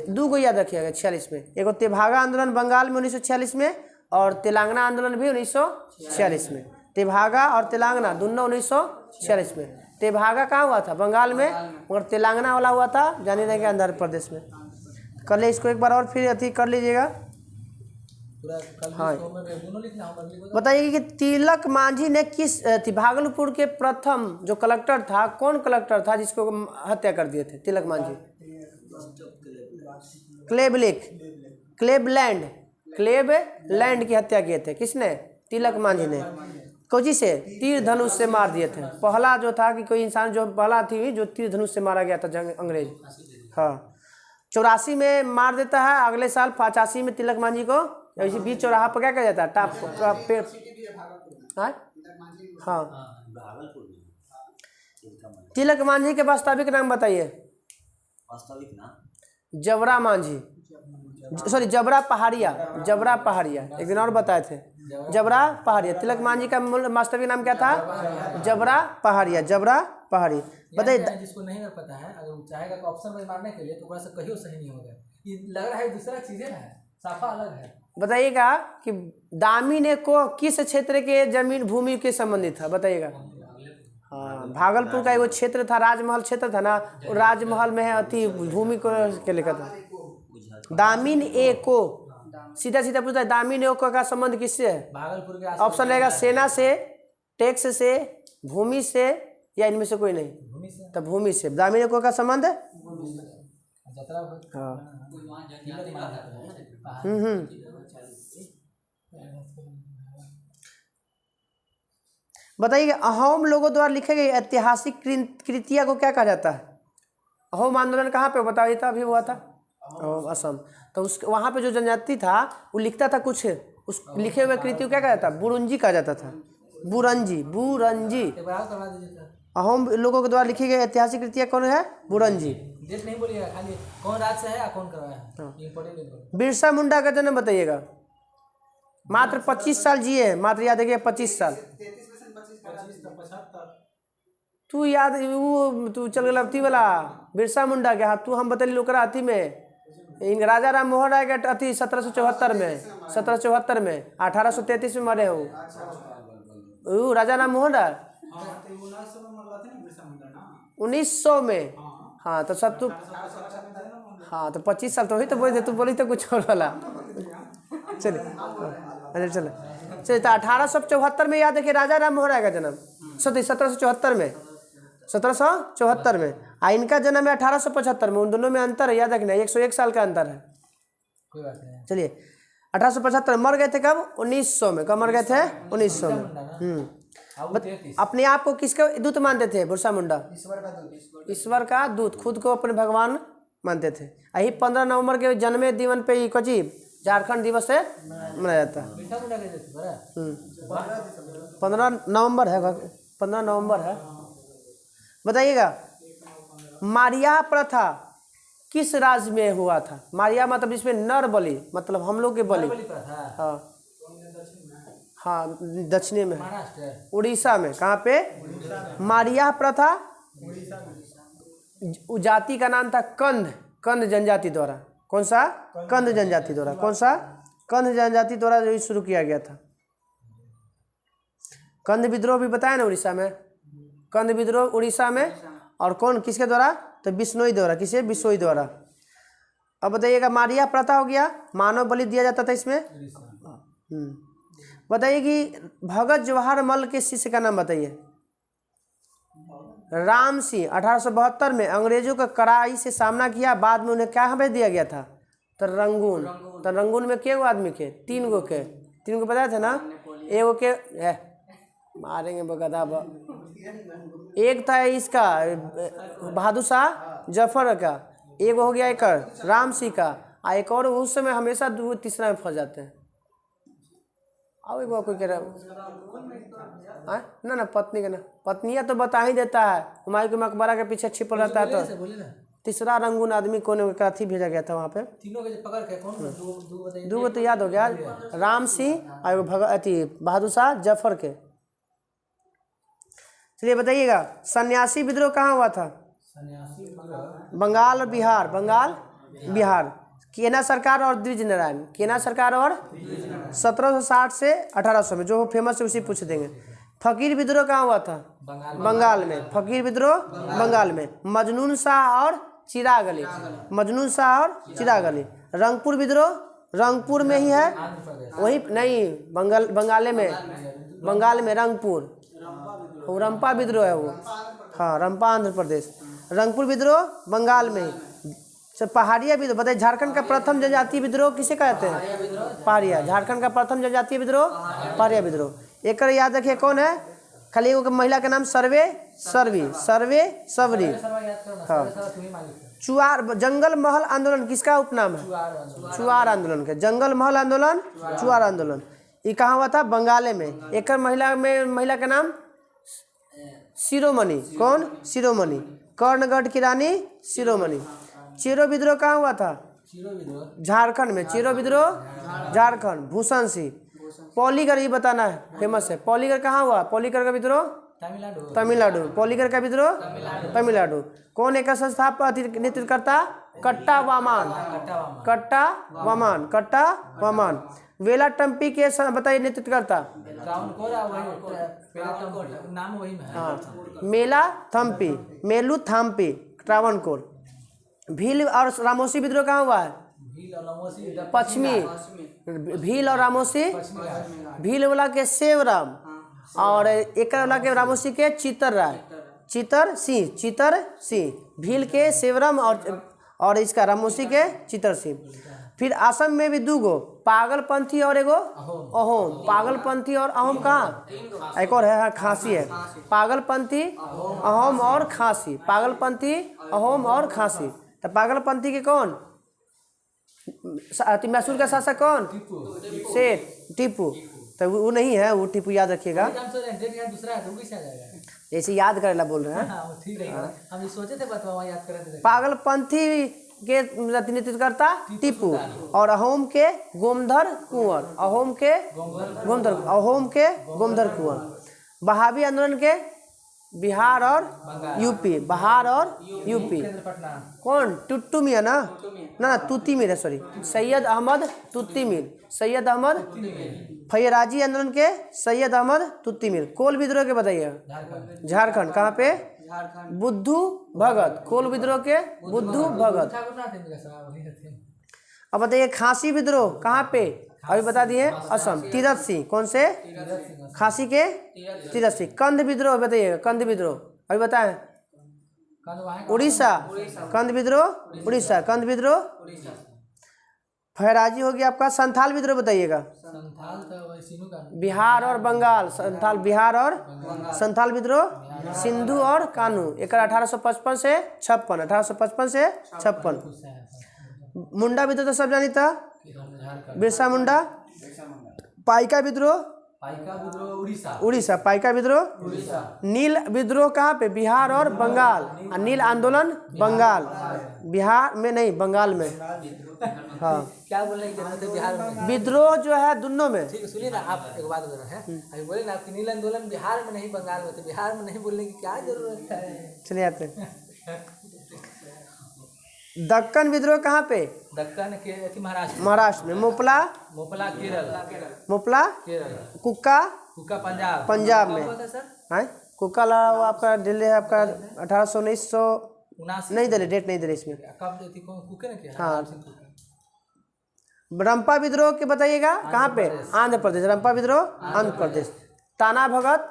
दो को याद रखिएगा 46 में। एगो तेभागा आंदोलन बंगाल में 1946 में, और तेलंगाना आंदोलन भी 1946 में। तेभागा और तेलंगाना दोनों 1946 में। तेभागा कहाँ हुआ था? बंगाल में। और तेलंगाना वाला हुआ था जाने देंगे आंध्र प्रदेश में। कर ले इसको एक बार और फिर अथी कर लीजिएगा। हाँ बताइए कि तिलक मांझी ने किस भागलपुर के प्रथम जो कलेक्टर था, कौन कलेक्टर था जिसको हत्या कर दिए थे? तिलक मांझी। क्लेबलैंड की हत्या किए थे। किसने? तिलक मांझी ने। कोची से? तीर धनुष से मार दिए थे। पहला जो था कि कोई इंसान जो पहला थी जो तीर धनुष से मारा गया था अंग्रेज। हाँ 84 में मार देता है। अगले साल 85 में तिलक मांझी को इसी बीच चौराहा पर क्या कहा जाता है? टाप पेड़। हाँ तिलक मांझी के वास्तविक नाम बताइए। वास्तविक नाम जबरा मांझी, सॉरी जबरा पहाड़िया, जबरा पहाड़िया, एक दिन और बताए थे जबरा पहाड़िया। तिलक मांझी का वास्तविक नाम क्या था? जबरा पहाड़िया, जबरा पहाड़ी। बताइए। जिसको नहीं अगर पता है, अगर वो चाहेगा तो ऑप्शन में मारने के लिए तो से कहीं सही नहीं होगा। ये लग रहा है दूसरा चीजें है, साफा अलग है। बताइएगा कि दामिनी को किस क्षेत्र के जमीन भूमि के संबंधित था? बताइएगा। हाँ, भागलपुर का एगो क्षेत्र था, राजमहल क्षेत्र था ना, राजमहल में है अति भूमि को के लेकर था। दामिनी को सीधा सीधा पूछता है, दामिनी को का संबंध किससे है? भागलपुर के ऑप्शन रहेगा सेना से, टैक्स से, भूमि से, या इनमें से कोई नहीं? भूमि से। तो भूमि से दामिनी को का संबंध है। जतरा हाँ। बताइए, अहोम लोगों द्वारा लिखे गए ऐतिहासिक कृतियां को क्या कहा जाता है? अहोम आंदोलन कहाँ पे बताइए था? अभी हुआ था असम। तो उस वहाँ पे जो जनजाति था वो लिखता था कुछ, उस लिखे हुए कृतियों क्या कहा जाता? बुरंजी कहा जाता था। बुरंजी, बुरंजी। करवा दीजिए। अहोम लोगों के द्वारा लिखी गई ऐतिहासिक कृतियां कौन है? बुरंजी। डेट नहीं बोलिएगा, खाली कौन राज्य से है या कौन करवाया है, इंपॉर्टेंट है। बिरसा मुंडा का जन्म बताइएगा। मात्र 25 साल जिए, मात्र याद रखिए 25 साल। तू याद वो तू चल गया अथी वाला बिरसा मुंडा के हाथ, तू हम बतली लोकरा अथी में इन राजा राम मोहन राय के अथी 1774 में, 1774 में, 1833 में मरे हो राजा राम मोहन राय 1900 में। हाँ तो सब तू, हाँ तो 25 साल तो वही तो बोली थे, तू बोली तो कुछ और वाला। चलिए अरे चलो चलिए, तो 1874 में याद है कि राजा राम मोहन राय का जन्म 1774 में, 1774 में, आ इनका जन्म है 1875 में। उन दोनों में अंतर है, याद रखना 101 साल का अंतर है। कोई बात नहीं। चलिए 1875 मर गए थे कब? 1900 में। कब मर गए थे? 1900 में। अपने आप को किसका दूत मानते थे बिरसा मुंडा? ईश्वर का दूत, खुद को अपने भगवान मानते थे। यही 15 नवंबर के जन्मे दिवन पे ही कची झारखंड दिवस से मनाया जाता है। 15 नवंबर है, 15 नवंबर है। बताइएगा, मारिया प्रथा किस राज्य में हुआ था? मारिया मतलब इसमें नर बलि, मतलब हम लोग के बलि। हाँ हाँ, दक्षिणी में, उड़ीसा में। कहाँ पे? मारिया प्रथा। जाति का नाम था कंध, कंध जनजाति द्वारा। कौन सा? कंध जनजाति द्वारा। कौन सा? कंध जनजाति द्वारा जो शुरू किया गया था। कंध विद्रोह भी बताया ना उड़ीसा में, कंध विद्रोह उड़ीसा में। और कौन किसके द्वारा? तो बिश्नोई द्वारा। किसे? बिश्नोई द्वारा। अब बताइएगा, मारिया प्रथा हो गया, मानव बलि दिया जाता था इसमें। बताइए कि भगत जवाहर मल के शिष्य का नाम बताइए। राम सिंह 1872 में अंग्रेजों का कड़ाई से सामना किया, बाद में उन्हें क्या भेज दिया गया था? तो रंगून। तो रंगून में के गो आदमी के? 3 गो के। 3 गो बताए थे ना? एगो के मारेंगे बगदा। एक था इसका बहादुर शाह जफर का, एक हो गया एक राम सिंह का, एक और उस समय हमेशा तीसरा में फंस जाते हैं। आओ एक बार कोई कह रहा ना ना पत्नी का ना, पत्नियां तो बता ही देता है, हुमायूं के मकबरा के पीछे छिपल रहता है। तो तीसरा रंगून आदमी कौन काथी भेजा गया था वहाँ पे? तीनों के पकड़ के कौन? दो गो तो याद हो गया, राम सिंह और भगत बहादुर शाह जफर के। चलिए बताइएगा, सन्यासी विद्रोह कहाँ हुआ था? बंगाल और बिहार। बंगाल बिहार। केना सरकार और द्विज नारायण। केना सरकार और 1760 से 1800 में, जो फेमस है उसी पूछ देंगे। फकीर विद्रोह कहाँ हुआ था? बंगाल में। फकीर विद्रोह बंगाल में। मजनून शाह और चिराग अली। मजनून शाह और चिराग अली। रंगपुर विद्रोह रंगपुर में ही है, वही नहीं, बंगाल में रंगपुर। वो रंपा विद्रोह है वो। हाँ, रंपा आंध्र प्रदेश। रंगपुर विद्रोह बंगाल में ही। पहाड़िया विद्रोह बताइए, झारखंड का प्रथम जनजातीय विद्रोह किसे कहते हैं? पहाड़िया। झारखंड का प्रथम जनजातीय विद्रोह पहाड़िया विद्रोह। एक याद रखिए कौन है? खाली एगो महिला का नाम सर्वे सबरी। हाँ। चुआर जंगल महल आंदोलन किसका उपनाम है? चुआर आंदोलन के। जंगल महल आंदोलन, चुआर आंदोलन, ये कहाँ हुआ था? बंगाल में। एक महिला का नाम शिरोमणि, कौन? शिरोमणि। कर्णगढ़ की रानी शिरोमणि। चेरो विद्रोह कहाँ हुआ था? चीरो विद्रोह झारखंड में, चेरो विद्रोह झारखंड। भूषण सिंह। पौलीगढ़ ये बताना है, फेमस है। पौलीगढ़ कहाँ हुआ? पौलीगढ़ का विद्रोह तमिलनाडु। तमिलनाडु। पौलीगढ़ का विद्रोह तमिलनाडु। कौन एक संस्थापक नेतृत्व करता? कट्टा वामान। कट्टा वामान, कट्टा वामान। वेलाटम्पी के बताइए नेतृत्व करता? त्रावणकोर और वही पहला तो नाम वही में है। हाँ, मेला थम्पी, मेलू थाम्पी, त्रावणकोर। भील और रामोसी विद्रोह कहाँ हुआ है? भील और रामोसी पश्चिमी। भील और रामोसी, भील वाला के सेवराम और एक वाला के रामोसी के चितर राय, चितर सिंह, चितर सिंह। भील के सेवराम और इसका रामोसी के चितर सिंह। फिर असम में भी दूगो, पागलपंथी और एगो अहोम। पागलपंथी और अहोम कहाँ? एक और है, खासी है। पागलपंथी, अहोम और खासी। पागलपंथी, अहोम और खासी। तो पागलपंथी के कौन? मैसूर का शासक कौन? सेठ टीपू। तो वो नहीं है, वो टीपू याद रखिएगा। दूसरा है तो कैसे आ जाएगा? जैसे याद करेला बोल रहे हैं। हाँ ठीक है, हम ये सोचे थे बताओ याद कर रहे थे। पागलपंथी के प्रतिनिधित्व करता टीपू और अहोम के गोमधर कुंवर। अहोम के गोमधर, अहोम के गोमधर कुंवर। बहावी आंदोलन के बिहार और यूपी, बिहार और यूपी। कौन? टुट्टू मियाँ ना ना तूती मीर है, सॉरी, सैयद अहमद तुत्ती मीर। सैयद अहमद। फैराजी आंदोलन के सैयद अहमद तुत्ती मीर। कोल विद्रोह के बताइए? झारखंड। कहाँ पे? बुद्धू भगत। कोल विद्रोह के बुद्धू भगत। अब बताइए खासी विद्रोह कहाँ पे? अभी बता दिए, असम। तीरथ सिंह। कौन से? खासी के तीरथ सिंह। कंध विद्रोह बताइएगा, कंध विद्रोह अभी बताएं। उड़ीसा। कंध विद्रोह उड़ीसा, कंध विद्रोह। फैराजी हो गया आपका। संथाल विद्रोह बताइएगा? बिहार और बंगाल। संथाल बिहार और संथाल विद्रोह सिंधु और कानू। एक 1855 से 56, 1855 से 56। मुंडा विद्रोह तो सब जानी था, बिरसा मुंडा। पाइका विद्रोह उड़ीसा। पाइका विद्रोह। नील विद्रोह कहाँ पे? बिहार और बंगाल। और नील आंदोलन बंगाल, बिहार में नहीं, बंगाल में। हाँ, क्या बोलने की जरूरत है? बिहार में विद्रोह जो है दोनों में। ठीक है, सुनिए ना, आप एक बात बोल रहे हैं, अभी बोले ना आपकी नील आंदोलन बिहार में नहीं बंगाल में, तो बिहार में नहीं बोलने की क्या जरूरत है? चलिए आते हैं। दक्कन विद्रोह कहाँ पे? दक्कन के महाराष्ट्र। महाराष्ट्र में। मोपला, मोपला केरल। मोपला केरल। कुक्का, कुका पंजाब। पंजाब में कब हुआ था सर? है। कुक्का लड़ा आपका दिल्ली है आपका 1800 1900 79। नहीं दिले, डेट नहीं दिले इसमें। कब दी थी? कौन? कुके ने किया? हाँ। रंपा विद्रोह के बताइएगा कहाँ पे? आंध्र प्रदेश। रंपा विद्रोह आंध्र प्रदेश। ताना भगत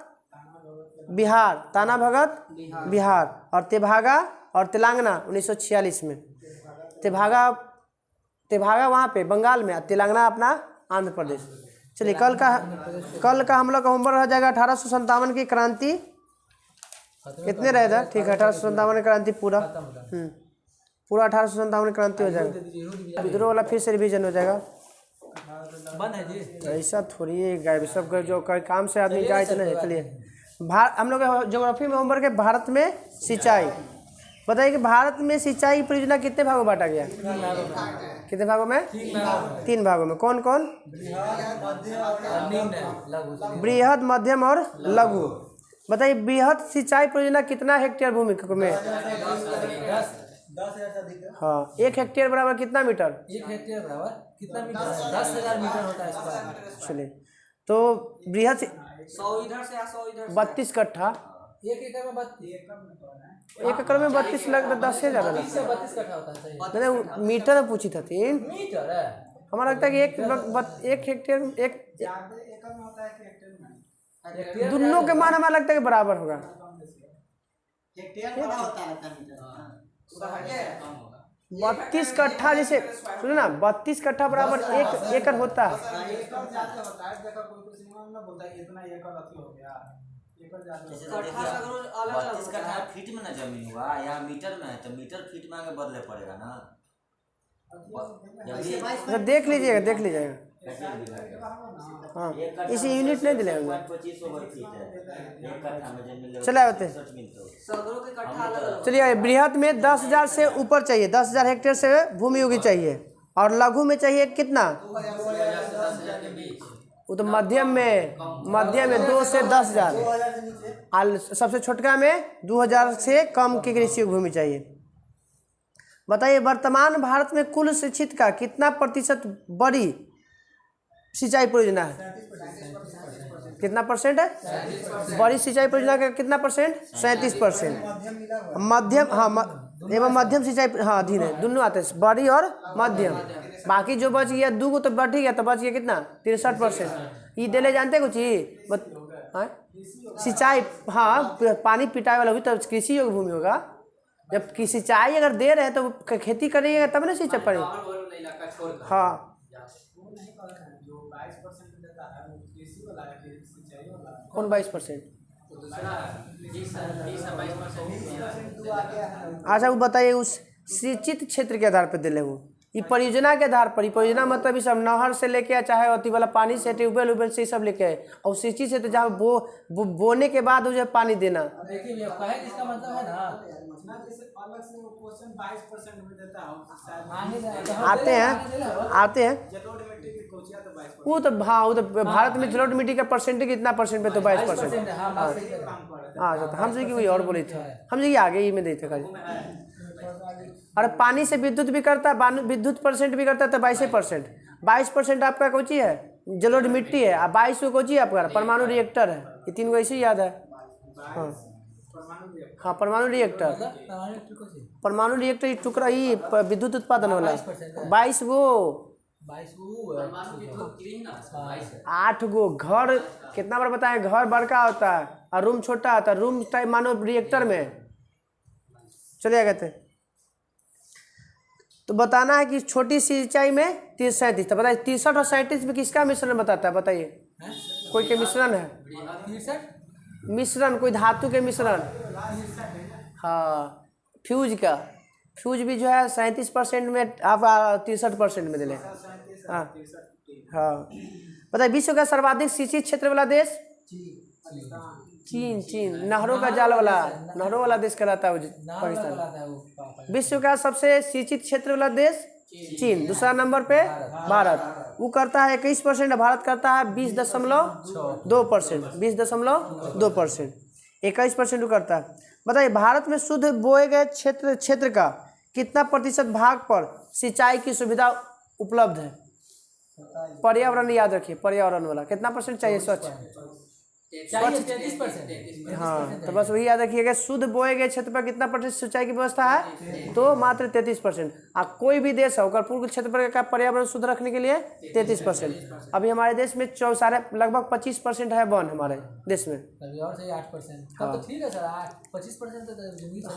बिहार। ताना भगत बिहार। और तेभागा और तेलंगाना 1946 में। तेभागा वहाँ पे बंगाल में, तेलंगाना अपना आंध्र प्रदेश। चलिए कल का हम लोग का होमवर्क रह जाएगा 1857 की क्रांति। कितने रहे था? ठीक है, 1857 की क्रांति पूरा पूरा 1857 की क्रांति हो जाएगा। विद्रोह वाला फिर से रिवीजन हो जाएगा। बंद है जी, ऐसा थोड़ी है गाय सब जो काम से आदमी जाए तो नहीं। चलिए हम लोग ज्योग्राफी में होमवर्क है भारत में सिंचाई। बताइए कि भारत में सिंचाई परियोजना कितने भागों में बांटा गया? कितने भागों में? 3 भागों में। कौन कौन? बृहद, मध्यम और लघु। बताइए बृहद सिंचाई परियोजना कितना हेक्टेयर भूमि में? 10,000 से अधिक। हाँ, 1 हेक्टेयर बराबर कितना मीटर? 1 हेक्टेयर बराबर कितना मीटर? 10,000 मीटर होता है इसका। चलिए तो बृहद 100 इधर से 100 इधर से। 32 कट्ठा। 1 एकड़ में 32 1 एकड़ में 32 लग 10 से ज़्यादा लगता से 32 कट्ठा होता है। सही मैंने मीटर में पूछी था 3। मीटर है। हमारा लगता है कि 1 हेक्टेयर दोनों के मान हमारा लगता है कि बराबर होगा। हेक्टेयर बड़ा होता है लगता है मीटर। 32 कट्ठा, जैसे सुनो ना, 32 कट्ठा बराबर 1 एकड़ होता है। जैसे तो देखिए 32 कट्ठा फीट में ना जमीन हुआ, यहाँ मीटर में है तो मीटर फीट में आगे बदले पड़ेगा ना। तो देख लीजिएगा हाँ इसी यूनिट नहीं दिले होंगे। 25 ओवर फीट है एक कट्ठा में जमीन ले चले आते। सगरों के कट्ठा अलग चलिए बृहद में 10,000 से ऊपर चाहिए, 10,000 हेक्टेयर से भूमि होगी चाहिए, और लघु में चाहिए कितना? वो तो मध्यम में 2 से 10,000, और सबसे छोटका में 2,000 से कम की कृषि भूमि चाहिए। बताइए वर्तमान भारत में कुल शिक्षित का कितना प्रतिशत बड़ी सिंचाई परियोजना है? कितना परसेंट है? बड़ी सिंचाई परियोजना का कितना परसेंट? 37%। मध्यम, हाँ एवं मध्यम सिंचाई, हाँ अधीन है, दोनों आते हैं बड़ी और मध्यम। बाकी जो बच गया 2 को तो बढ़ ही गया, तो बच गया कितना? 63%। ये दिले जानते कुछ ही सिंचाई, हाँ पानी पिटाई वाला हुई तब कृषि योग्य भूमि होगा। जब कि सिंचाई अगर दे रहे हैं तो खेती करिएगा तब ना सिंचाई पड़ेगा। हाँ कौन 22%? अच्छा वो बताइए उस सिंचित क्षेत्र के आधार पर दिले वो, ये परियोजना के आधार पर। परियोजना मतलब ये सब नहर से लेके चाहे अति वाला पानी से ट्यूबवेल से सब लेके आए, और सिंचित से तो जहाँ बोने के बाद मुझे पानी देना। देखिए भैया कहे इसका मतलब है ना आते हैं वो तो, हाँ वो तो भारत में जलोढ़ मिट्टी का परसेंटेज कितना परसेंट पे? तो 22%। हाँ तो हम से वही और बोले थे, हम से आगे ही में देते खाली। और पानी से विद्युत भी करता है, विद्युत परसेंट भी करता है, तो 22%। 22% आपका कोची है? जलोढ़ मिट्टी है। और 22 को कोची है आपका? परमाणु रिएक्टर है। ये 3 को ऐसे ही याद है। हाँ परमाणु रिएक्टर, परमाणु रिएक्टर ये टुकड़ा ही विद्युत उत्पादन वाला 22 गो 8 गो। घर कितना बार बताएं? घर बड़का होता है और रूम छोटा होता है, रूम टाइप मानो रिएक्टर में चले गए थे। तो बताना है कि छोटी सिंचाई में 37। तो बताइए 63 और 37 में किसका मिश्रण बताता है? बताइए कोई के मिश्रण है? मिश्रण कोई धातु के मिश्रण। हाँ फ्यूज का, फ्यूज भी जो है 37% में, आप 63% में दिले। हाँ हाँ बताइए विश्व का सर्वाधिक सिंचित क्षेत्र वाला देश? चीन। नहरों का जाल वाला, नहरों वाला देश कहलाता है पाकिस्तान। विश्व का सबसे सिंचित क्षेत्र वाला देश चीन। दूसरा नंबर पे भारत, वो करता है 21%, भारत करता है 20.2%। 20.2%, 21% वो करता है। बताइए भारत में शुद्ध बोए गए क्षेत्र का कितना प्रतिशत भाग पर सिंचाई की सुविधा उपलब्ध है? पर्यावरण याद रखिए, पर्यावरण वाला कितना परसेंट चाहिए? स्वच्छ 33%। हाँ तो बस वही याद रखिएगा, शुद्ध बोए गए क्षेत्र पर कितना प्रतिशत सिंचाई की व्यवस्था है? तो मात्र 33%। कोई भी देश है पूर्ण क्षेत्र पर का पर्यावरण शुद्ध रखने के लिए 33%। अभी हमारे देश में लगभग 25% है वन हमारे देश में। और से 8%। तब तो ठीक है सर, 25% तो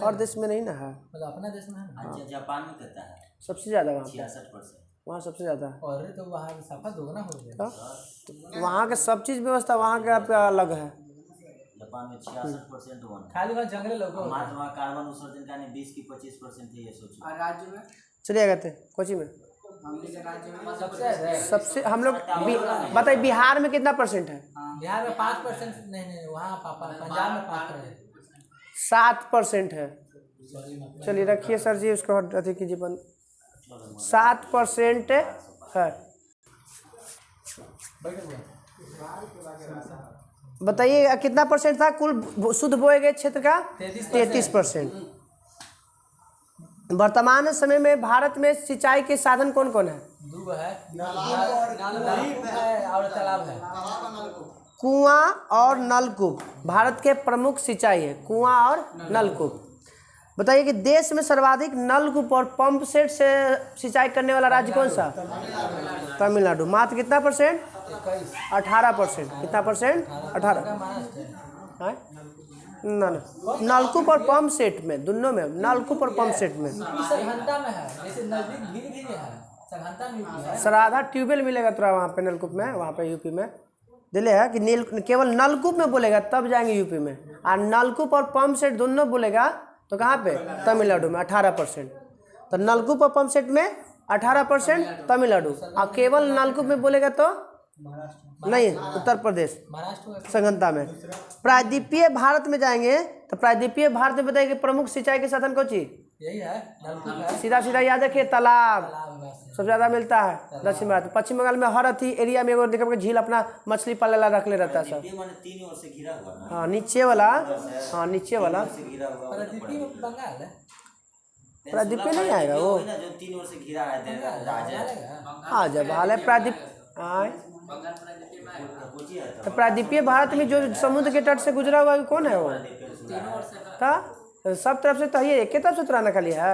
हर देश में नहीं ना है, मतलब अपना देश में है ना। जापान में कहता है सबसे ज़्यादा वहाँ पे, 66%। वहाँ सबसे ज़्यादा। और तो वहाँ सफा दोगुना हो गया। तो वहाँ के सब चीज़ व्यवस्था वहाँ के आपका अलग है। जापान में 66% वन, खाली वहाँ जंगल लोग हमारे वहाँ कार्बन उत्सर्जन का 20 की 25% है, ये सोचिए। और राज्य में चलिए गए थे कोची में सबसे सबसे हम लोग बताइए बिहार में कितना परसेंट है? बिहार में 5%। नहीं वहाँ पंजाब में 5%। 7% है। चलिए रखिए सर जी, उसको अति कीजिए बंद। 7% है। बताइए कितना परसेंट था कुल शुद्ध बोए गए क्षेत्र का? 33%। वर्तमान समय में भारत में सिंचाई के साधन कौन कौन है? 2 है, और तालाब है। कुआं और नलकूप भारत के प्रमुख सिंचाई है, कुआं और नलकूप। बताइए कि देश में सर्वाधिक नलकूप और पंप सेट से सिंचाई करने वाला राज्य कौन सा? तमिलनाडु। मात्र कितना परसेंट? 18%। कितना परसेंट? 18। ना नलकूप और पंप सेट में, दोनों में, नलकूप और पंप सेट में। सघनता में है, जैसे नजदीक भी है, सघनता में है। सर आधा ट्यूबवेल मिलेगा तो वहाँ पे नलकूप में, वहाँ पे यूपी में दिले है कि केवल नलकूप में बोलेगा तब जाएंगे यूपी में, और नलकूप और पंप सेट दोनों बोलेगा तो कहाँ पे? तमिलनाडु में 18%। तो नलकूप और पंप सेट में 18% तमिलनाडु। और केवल नलकूप में बोलेगा तो नहीं, उत्तर प्रदेश महाराष्ट्र संगनता में। प्रायद्वीपीय भारत में जाएंगे तो प्रायद्वीपीय भारत में बताइए कि प्रमुख सिंचाई के साधन कौन चीज? यही है, नलकूप है, सीधा सीधा याद रखिए, तालाब तालाब है बस। सबसे ज्यादा मिलता है दक्षिण भारत। पश्चिम बंगाल में हर अथी एरिया में एगो देखा झील अपना मछली पाले ला रख ले रहता है सब। ये माने 3 ओर से घिरा हुआ ना, हाँ नीचे वाला, हाँ नीचे वाला से घिरा हुआ प्रायद्वीपीय में बंगाल है, प्रायद्वीपीय नहीं आएगा वो, ना जो 3 ओर से घिरा है राजा आ जब हाल है प्रायद्वीप आए कोची है तो प्रायद्वीपीय भारत में जो समुद्र के तट से गुजरा हुआ कौन है वो? था सब तरफ से तो ये एक तरफ से उतराना खाली है।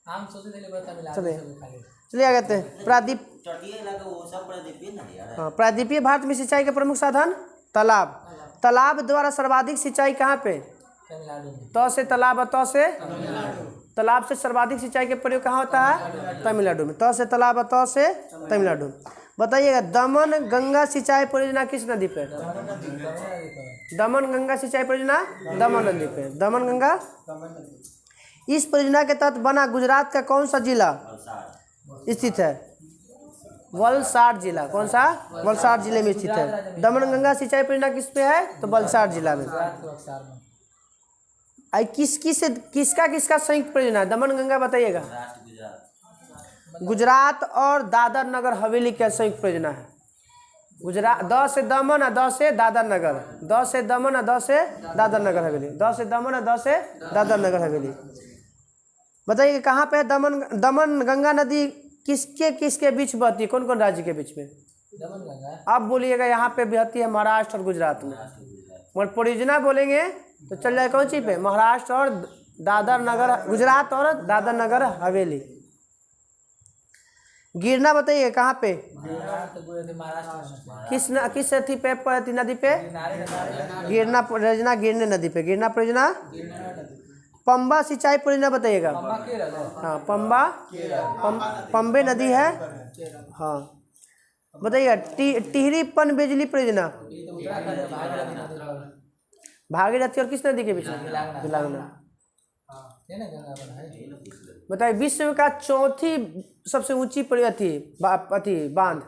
हम सोचे थे लेकिन तमिलनाडु चलिए से खाली चलिए आगे आते हैं। प्रायद्वीप तटीय इलाका वो सब प्रायद्वीपीय ना यार। हाँ प्रायद्वीपीय भारत में सिंचाई के प्रमुख साधन तालाब। तालाब द्वारा सर्वाधिक सिंचाई कहाँ पे? तमिलनाडु में। तो से तालाब और तो से तालाब से सर्वाधिक सिंचाई के प्रयोग कहाँ होता है? तमिलनाडु में। तो से तालाब और तो से तमिलनाडु। बताइएगा दमन गंगा सिंचाई परियोजना किस नदी पे? दमन गंगा सिंचाई परियोजना दमन नदी पे। दमन गंगा। इस परियोजना के तहत बना गुजरात का कौन सा जिला स्थित है? वलसाड जिला। कौन सा? वलसाड जिले में स्थित है। दमन गंगा सिंचाई परियोजना किस पे है? तो वलसाड जिला में। गुजरात के बक्सार में। आई किसका किसका संयुक्त परियोजना है? दमन गंगा बताइएगा। महाराष्ट्र गुजरात गुजरात और दादर नगर हवेली का संयुक्त परियोजना है। गुजरात द से दमन और द से दादर नगर। द से दमन और द से दादर नगर हवेली। द से दमन और द से दादर नगर हवेली। बताइए कहाँ पे है दमन गंगा नदी किसके किसके बीच बहती है? कौन कौन राज्य के बीच में? दमन गंगा अब बोलिएगा यहाँ पे बहती है महाराष्ट्र और गुजरात में। मगर परियोजना बोलेंगे तो चल जाए कौन सी पे? महाराष्ट्र और दादर नगर, गुजरात और दादर नगर हवेली। गिरना बताइए कहाँ पे? महाराष्ट्र किस अथी पे पड़ती नदी पे? किनारे गिरना परियोजना गिरने नदी पे। गिरना परियोजना। पंबा सिंचाई परियोजना बताइएगा। केरल है। हाँ पंबा पंबे नदी है। हाँ बताइएगा टिहरी पन बिजली परियोजना भागीरथी और किस नदी के बीच में? बिलागना। ये ना गंगा बना है। बताइए विश्व का चौथी सबसे ऊंची अथी बांध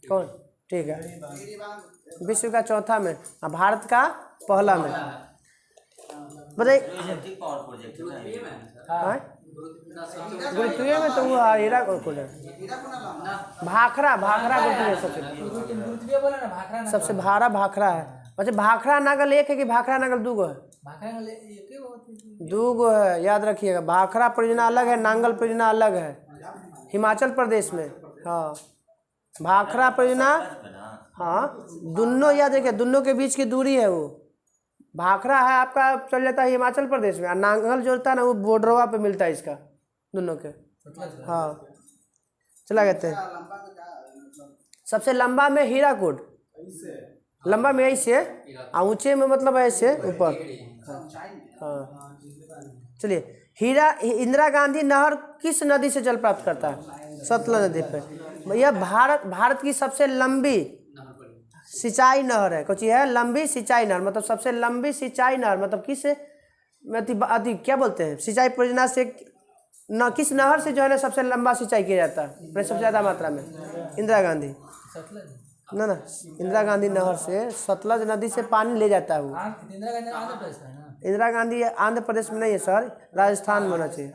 कौन? ठीक है विश्व का चौथा में और भारत का पहला में। बताइए पावर प्रोजेक्ट हाँ? गुरुत्वीय में तो वो हीरा कोड है। भाखड़ा गुरुत्वीय सबसे गुरुत्वीय बोला ना, भाखड़ा ना सबसे भारा भाखड़ा है। अच्छा भाखड़ा नागल एक है कि भाखड़ा नागल दू गो है? भाखड़ा ना एक ही होती है। दू गो है याद रखिएगा। भाखड़ा परियोजना अलग है, नांगल परियोजना अलग है हिमाचल प्रदेश में। हाँ भाखड़ा परियोजना हाँ दोनों याद रखिए, दोनों के बीच की दूरी है वो। भाखड़ा है आपका चल जाता है हिमाचल प्रदेश में और नांगल जो होता है ना वो बॉर्डरवा पे मिलता है इसका दोनों के। हाँ चला गए सबसे लंबा में हीराकुड। लंबा में ऐसे और ऊंचे में मतलब ऐसे ऊपर। हाँ चलिए इंदिरा गांधी नहर किस नदी से जल प्राप्त करता है? सतलज नदी पे। यह भारत की सबसे लंबी सिंचाई नहर है। कुछ है लंबी सिंचाई नहर मतलब सबसे लंबी सिंचाई नहर मतलब किस अति क्या बोलते हैं सिंचाई परियोजना से न किस नहर से जो है ना सबसे लंबा सिंचाई किया जाता है सबसे ज़्यादा मात्रा में? इंदिरा गांधी ना इंदिरा गांधी नहर से सतलज नदी से पानी ले जाता है वो। इंदिरा गांधी आंध्र प्रदेश है ना? इंदिरा गांधी आंध्र प्रदेश में नहीं है सर, राजस्थान में होना चाहिए।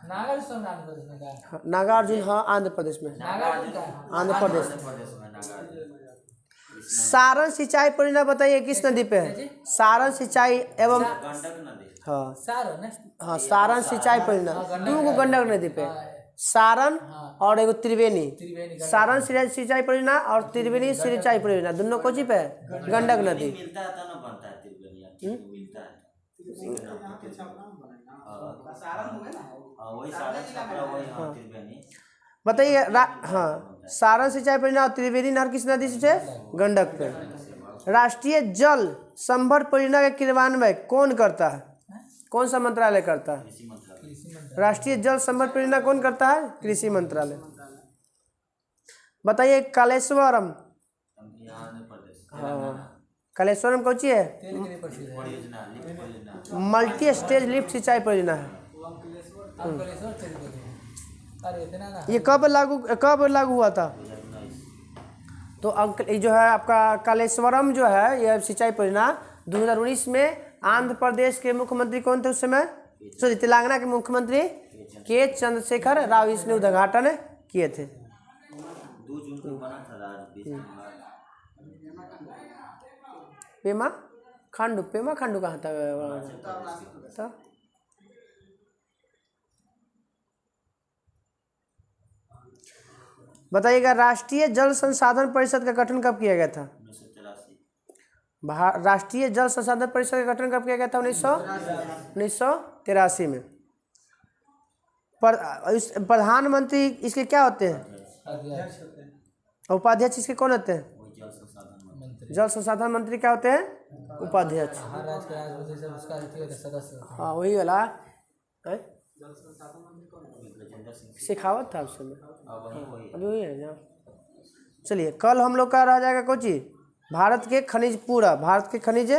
नागार्जुन आंध्र प्रदेश में का है? नागार्जुन हाँ आंध्र प्रदेश में। नागार्जुन का है? आंध्र प्रदेश। सारण सिंचाई परियोजना बताइए किस नदी पे है? सारण सिंचाई एवं गंडक नदी। हाँ सारण है? हाँ सारण सिंचाई परियोजना दू गो गंडक नदी पे सारण और एगो त्रिवेणी। सारण सिंचाई परियोजना और त्रिवेणी सिंचाई परियोजना दोनों कोची पे है? गंडक नदी। मिलता है तो ना बनता है त्रिवेणी मिलता है। वही सारण छपरा वही हाँ त्रिवेणी। बताइए हाँ सारण सिंचाई परियोजना और त्रिवेणी नहर किस नदी से? गंडक पे। राष्ट्रीय जल संभर परियोजना का क्रियान्वयन कौन करता है? कौन सा मंत्रालय करता है? राष्ट्रीय जल संभर परियोजना कौन करता है? कृषि मंत्रालय। बताइए कालेश्वरम। हाँ कालेश्वरम कौन सी है? मल्टी स्टेज लिफ्ट सिंचाई परियोजना है। अरे इतना ना ये कब लागू हुआ था? 2019 तो अंक ये जो है आपका कालेश्वरम जो है यह सिंचाई परियोजना 2019 में आंध्र प्रदेश के मुख्यमंत्री कौन थे उस समय? सॉरी, तेलंगाना के मुख्यमंत्री के चंद्रशेखर राव इसने उद्घाटन किए थे। 2 जून को बना था राज 20 दिन बाद। पेमा खांडू कहाँ था? तो बताइएगा, राष्ट्रीय जल संसाधन परिषद का गठन कब किया गया था? 1983 राष्ट्रीय जल संसाधन परिषद का गठन कब किया गया था? 1983 में। प्रधानमंत्री इसके क्या होते हैं? अध्यक्ष उपाध्यक्ष इसके कौन होते हैं? वही जल संसाधन मंत्री। जल संसाधन मंत्री क्या होते हैं? उपाध्यक्ष। हर राज्य के राष्ट्रपति सब उसका अथी होता है, सदस्य होता है। हाँ वही वाला है? गजेंद्र सिंह शेखावत था उस समय, वही अभी वही है ना। चलिए, कल हम लोग का रह जाएगा कोची भारत के खनिज पूरा, भारत के खनिज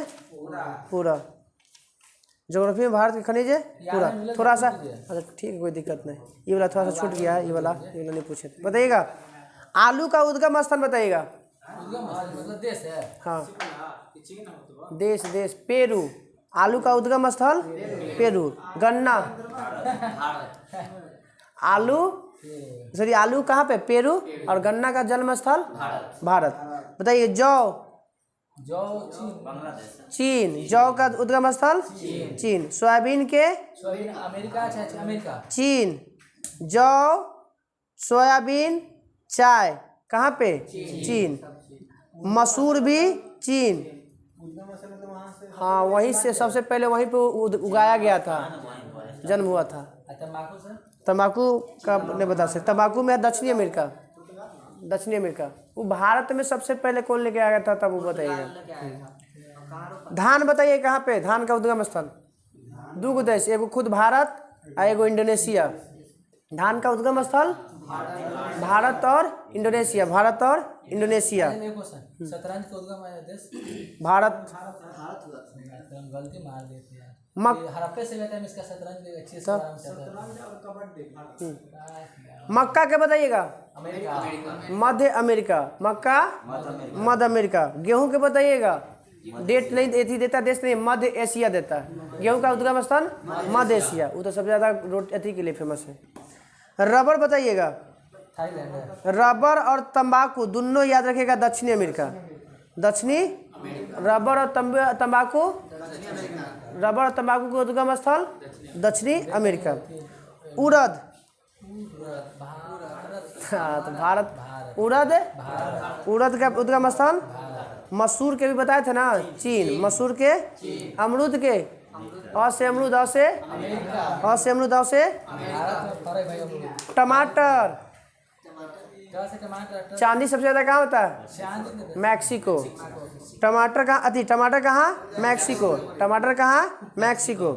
पूरा, ज्योग्राफी में भारत के खनिज पूरा। थोड़ा सा अच्छा ठीक है, कोई दिक्कत नहीं। ये वाला थोड़ा सा छूट गया है, ये वाला नहीं पूछे थे। बताइएगा, आलू का उद्गम स्थान बताइएगा। मतलब देश है। हाँ, देश पेरू। आलू का उद्गम स्थल पेरू। गन्ना, आलू कहाँ पे? पेरू। और गन्ना का जन्म स्थल भारत। बताइए, जौ बांग्लादेश चीन। जौ का उद्गम स्थल चीन। सोयाबीन के अमेरिका चीन। जौ, सोयाबीन, चाय कहाँ पे? चीन। मसूर भी चीन। हाँ, वहीं से सबसे पहले वहीं पे उगाया गया था, जन्म हुआ था। तम्बाकू से तंबाकू का नहीं बता सकते। तंबाकू में दक्षिणी अमेरिका। वो भारत में सबसे पहले कौन लेके आया था तब वो बताइएगा। धान बताइए कहाँ पे? धान का उद्गम स्थल 2 देश, एगो खुद भारत और एगो इंडोनेशिया। धान का उद्गम स्थल भारत और इंडोनेशिया। शतरंज का उद्गम देश भारत। गलती मार देती है। मक- हड़प्पे से लेकर इसका शतरंज अच्छी से मक्का के बताइएगा। मध्य अमेरिका। मक्का मध्य अमेरिका। गेहूं के बताइएगा। डेट नहीं देती, देता देश नहीं, मध्य एशिया देता है। गेहूं का उद्गम स्थान मध्य एशिया, वो तो सबसे ज़्यादा रोटी के लिए फेमस है। रबर बताइएगा। थाईलैंड है। रबर और तंबाकू दोनों याद रखिएगा, दक्षिणी अमेरिका। रबर और तंबाकू का उद्गम स्थल दक्षिणी अमेरिका। उड़द, हाँ तो भारत। उड़द का उद्गम स्थल। मसूर के भी बताए थे ना, चीन। मसूर के, अमरूद के, अमरूद टमाटर। चांदी सबसे ज़्यादा कहाँ होता है? मैक्सिको। टमाटर कहाँ? मैक्सिको।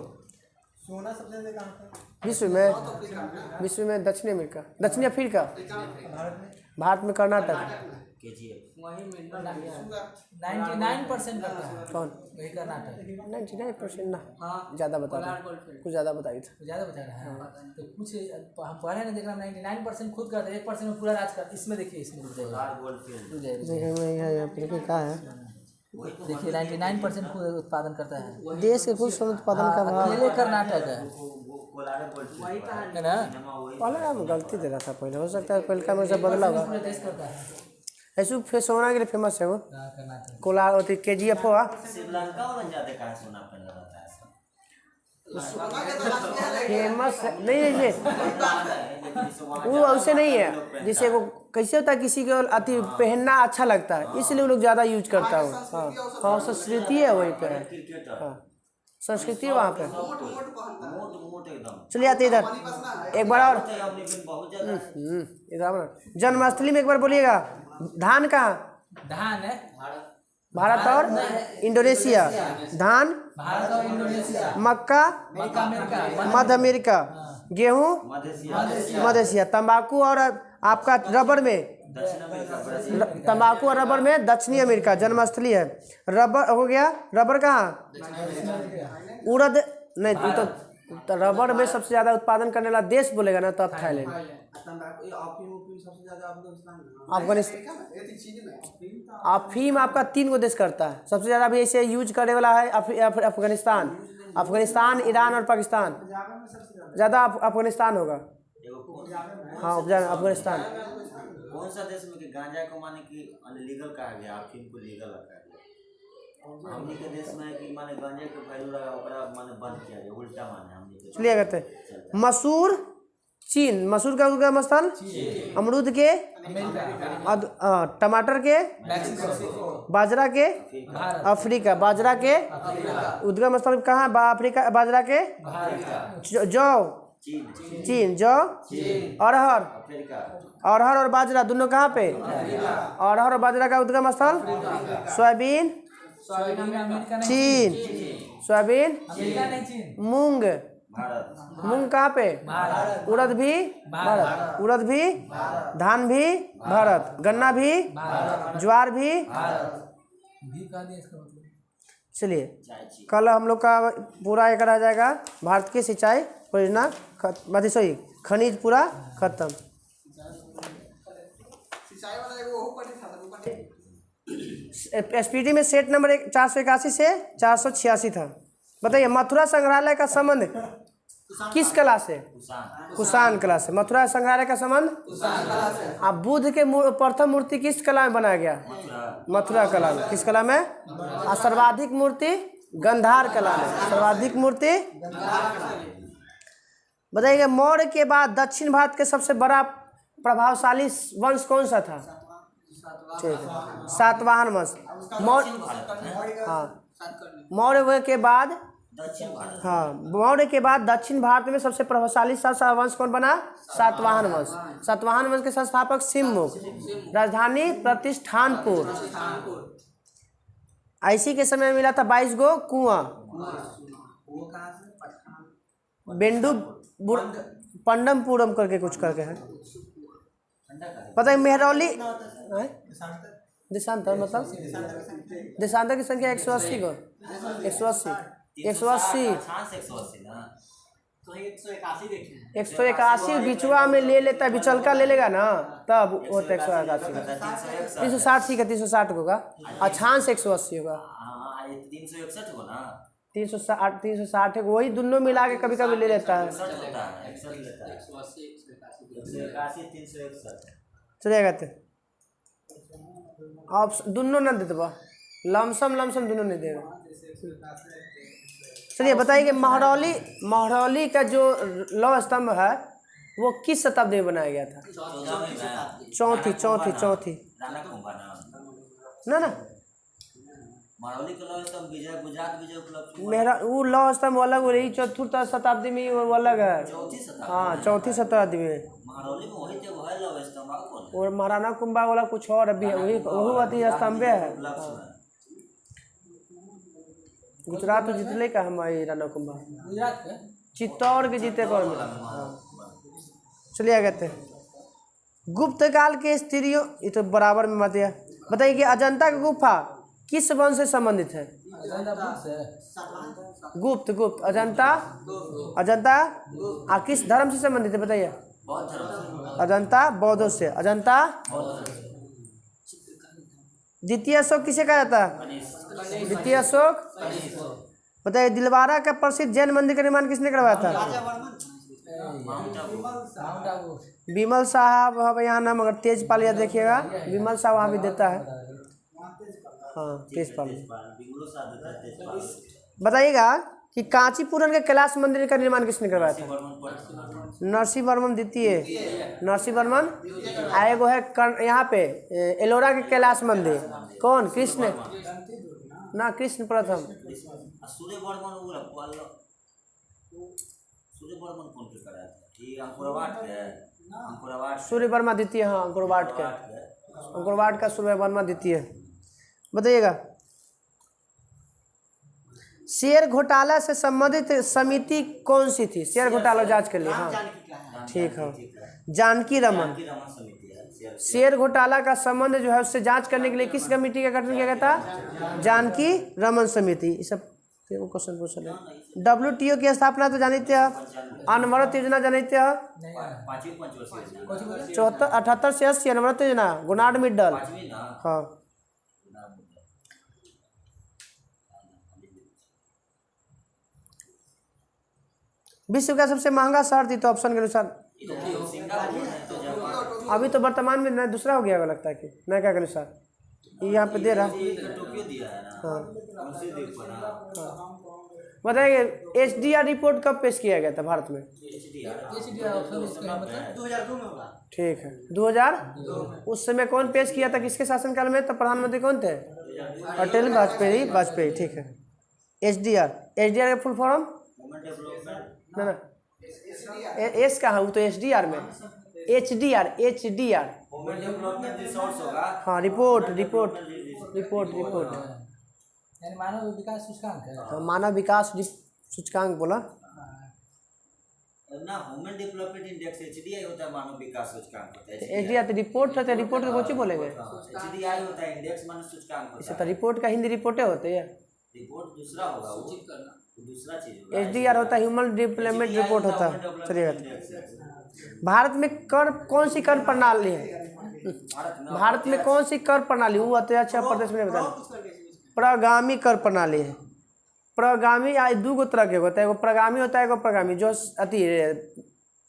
सोना सबसे ज्यादा कहाँ पे? विश्व में दक्षिण अफ्रीका। भारत में कर्नाटक। KGF 99% करता है। कौन? वही कर्नाटक। 99% ना, ज़्यादा बता रहे, कुछ ज़्यादा बताइए था। ज़्यादा बता रहा है। तो कुछ हम पढ़े ना, देख रहा 99% खुद करते हैं, 1% में पूरा राज करते। इसमें देखिए, इसमें गोल्ड फील्ड क्या है? देखिए 99% खुद उत्पादन करता है। देश के कुल उत्पादन का भाव। अकेले कर्नाटक है ना। पहले हम गलती दे रहा था, पहले हो सकता है पहले का मेरे से बदला हुआ। पूरा देश करता है। ऐसे सोना के लिए फेमस है वो। कर्नाटक। कोलार होती KGF हुआ। श्रीलंका वाला ज्यादा कहाँ सोना पहन रहता है सब। फेमस नहीं है वो, वैसे नहीं है। जैसे वो कैसे होता है, किसी को अति पहनना अच्छा लगता है, इसलिए वो लोग ज़्यादा यूज करता है। हाँ, संस्कृति है वहीं पे। हाँ, संस्कृति वहाँ पे। मोट एकदम। चलिए आते इधर एक बार और। बहुत ज्यादा इधर जन्माष्टमी में एक बार बोलिएगा। धान कहाँ? धान है भारत और इंडोनेशिया। धान भारत और इंडोनेशिया। मक्का अमेरिका। मध्य अमेरिका। गेहूँ मध्य एशिया। तंबाकू और आपका रबर में, तंबाकू और रबर में दक्षिणी अमेरिका जन्मस्थली है। रबर हो गया। रबर कहाँ? उड़द नहीं, तो रबर में सबसे ज़्यादा उत्पादन करने वाला देश बोलेगा ना, तब थाईलैंड। सबसे ज्यादा अफगानिस्तान अफीम आपका 3 गो देश करता है सबसे ज़्यादा। अभी ऐसे यूज करने वाला है अफगानिस्तान, ईरान और पाकिस्तान। ज़्यादा अफगानिस्तान होगा। हाँ अफगानिस्तान। कौन सा देश में कि गांजा को माने कि अनलीगल कहा गया, अफीम को लीगल रखा गया? हमनी के देश में कि माने गांजा के वैल्यू रहा ओकरा माने बंद किया गया, उल्टा माने हमनी के। चलिए कहते हैं मसूर चीन, मसूर का उद्गम स्थल अमरूद के, टमाटर के, बाजरा के अफ्रीका, बाजरा के उद्गम स्थल कहाँ? अफ्रीका। बाजरा के जौ चीन, जौ अरहर और बाजरा दोनों कहाँ पे? अरहर और बाजरा का उद्गम स्थल सोयाबीन चीन, सोयाबीन मूंग, मूंग कहाँ पे? उड़द भी भारत, उड़द भी, धान भी भारत, गन्ना भी, ज्वार भी। चलिए कल हम लोग का पूरा एक रह जाएगा भारत की सिंचाई परियोजना, सॉरी खनिज पूरा खत्म। एसपीटी में सेट नंबर 481 से 486 था। बताइए मथुरा संग्रहालय का संबंध किस कला से? कुषाण कला से। मथुरा संग्रहालय का संबंध आप बुद्ध के प्रथम मूर्ति किस कला में बनाया गया? मथुरा कला में। किस कला में? सर्वाधिक मूर्ति गंधार कला में, सर्वाधिक मूर्ति। बताइए मौर्य के बाद दक्षिण भारत के सबसे बड़ा प्रभावशाली वंश कौन सा था? ठीक है, सातवाहन वंश। मौर्य के बाद मौर्य के बाद दक्षिण भारत में सबसे प्रभावशाली वंश कौन बना? सातवाहन वंश। सातवाहन वंश के संस्थापक सिममुख, राजधानी प्रतिष्ठानपुर। ऐसी के समय मिला था 22 गो कुआं। बेंडू पंडमपुरम करके कुछ करके है, पता है? मेहरौली देशांतर मतलब देशांतर की संख्या 180 को 181 बिचवा में ले लेता है, बिचलका ले लेगा ना तब वो 181 360 का 360 होगा, अक्षांश 180 होगा, 361 होगा ना, 360 वही दोनों मिला के कभी कभी ले लेता है। चलेगा तो आप दोनों ना दे दो, लमसम दोनों नहीं देगा। चलिए बताइए कि महरौली का जो लौह स्तंभ है वो किस शताब्दी में बनाया गया था? चौथी ना मेरा वो लौह स्तंभ अलग हो रही, चतुर्थ शताब्दी में वो अलग है। हाँ चौथी शताब्दी में। और महाराणा कुंभा वाला कुछ और अभी है, वही स्तंभ है। गुजरात तो जीतले का हमारी राणा कुंभा, चित्तौड़ के जीते कौन में। चलिए आगे थे गुप्त काल के स्त्रियों, ये तो बराबर में मत है। बताइए कि अजंता की गुफा किस वंश से संबंधित है? गुप्त अजंता किस धर्म से संबंधित है? बताइए। अजंता बौद्धों से। अजंता द्वितीय अशोक किसे कहा जाता है? द्वितीय अशोक। बताइए दिलवारा का प्रसिद्ध जैन मंदिर का निर्माण किसने करवाया था? विमल साहब। अब यहाँ नाम अगर तेजपाल या देखिएगा, विमल साहब वहाँ भी देता है। हाँ तेजपाल। बताइएगा कि कांचीपुरम के कैलाश मंदिर का निर्माण किसने करवाया था? नरसिंह वर्मन द्वितीय। नरसिंह वर्मन। आएगो है यहाँ पे एलोरा के कैलाश मंदिर, कौन? कृष्ण ना, कृष्ण प्रथम। सूर्य वर्मा द्वितीय। हाँ अंकुरवाट का सूर्य वर्मा द्वितीय। बताइएगा शेयर घोटाला से संबंधित समिति कौन सी थी? शेयर घोटाला जांच के लिए। हाँ ठीक है, जानकी रमन। शेयर घोटाला का संबंध जो है उससे जांच करने के लिए किस कमेटी का गठन किया गया था? जानकी रमन समिति। ये सब तो वो क्वेश्चन पूछ रहे। WTO की स्थापना तो जानते हैं, अनवरत योजना जानते हैं, नहीं आया। पांचवी पंचवर्षीय योजना। कुछ बोले 78 से 80 अनवरत योजना, गुनाड मिडल। पांचवी ना। हाँ, विश्व का सबसे महंगा शहर थी तो ऑप्शन के अनुसार सिंगापुर है तो जापान। अभी तो वर्तमान में नया दूसरा हो गया होगा लगता है कि नया के अनुसार ये यहाँ पे दे रहा। टोक्यो दिया है ना। हाँ, कौन सी द्वीप पर ना? बताइए HDR रिपोर्ट कब पेश किया गया था भारत में? HDR ऑप्शन इसका मतलब 2002 में होगा। ठीक है, 2000। उस समय कौन पेश किया था, किसके शासनकाल में? तो प्रधानमंत्री कौन थे? अटल वाजपेयी। ठीक है। HDR का फुल फॉर्म ह्यूमन डेवलपमेंट। ना ना, एस कहाँ, वो तो HDR में, HDR। ह्यूमन डेवलपमेंट रिसोर्स होगा। हाँ, रिपोर्ट। यानी मानव विकास सूचकांक है। हाँ, मानव विकास सूचकांक बोला ना। ह्यूमन डेवलपमेंट इंडेक्स HDI होता है, मानव विकास सूचकांक होता है। HDR तो रिपोर्ट रहता है, रिपोर्ट को कौन बोलेंगे? HDI होता है इंडेक्स मानव सूचकांक होता इसे है। तो रिपोर्ट का हिंदी रिपोर्टें होते हैं। रिपोर्ट दूसरा होगा, वो दूसरा चीज होगा। HDR होता है ह्यूमन डेवलपमेंट रिपोर्ट होता है। चलिएगा, भारत में कर कौन सी कर प्रणाली है? भारत में कौन सी कर प्रणाली, वो अत्यक्ष प्रदेश में बता। प्रगामी कर प्रणाली है। प्रगामी आय दो गो तरह के होता है, एगो प्रगामी होता है, एगो प्रगामी। जो अति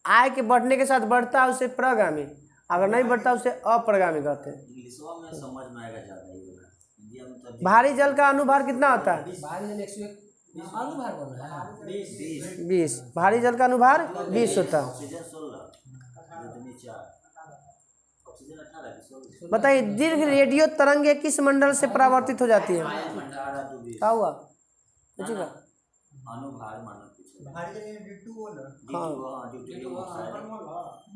आय के बढ़ने के साथ बढ़ता है उसे प्रगामी, अगर नहीं बढ़ता उसे अप्रगामी कहते हैं। इंग्लिशवा में समझ में आएगा ज्यादा ये वाला। इंडिया में तो भारी जल का अनुभार कितना होता है? भारी जल 101 अनुभार बोल रहा है। 20 भारी जल का अनुभार 20 होता है। ऑक्सीजन 16, रेडियो 4, ऑक्सीजन 18 की 16। बताइए, दीर्घ रेडियो तरंगे किस मंडल से परावर्तित हो जाती है? 18 तो 20। क्या हुआ पूछिएगा? अनुभार मानव पूछे। भारी जगह D2 बोल रहा है। हाँ, ड्यूटी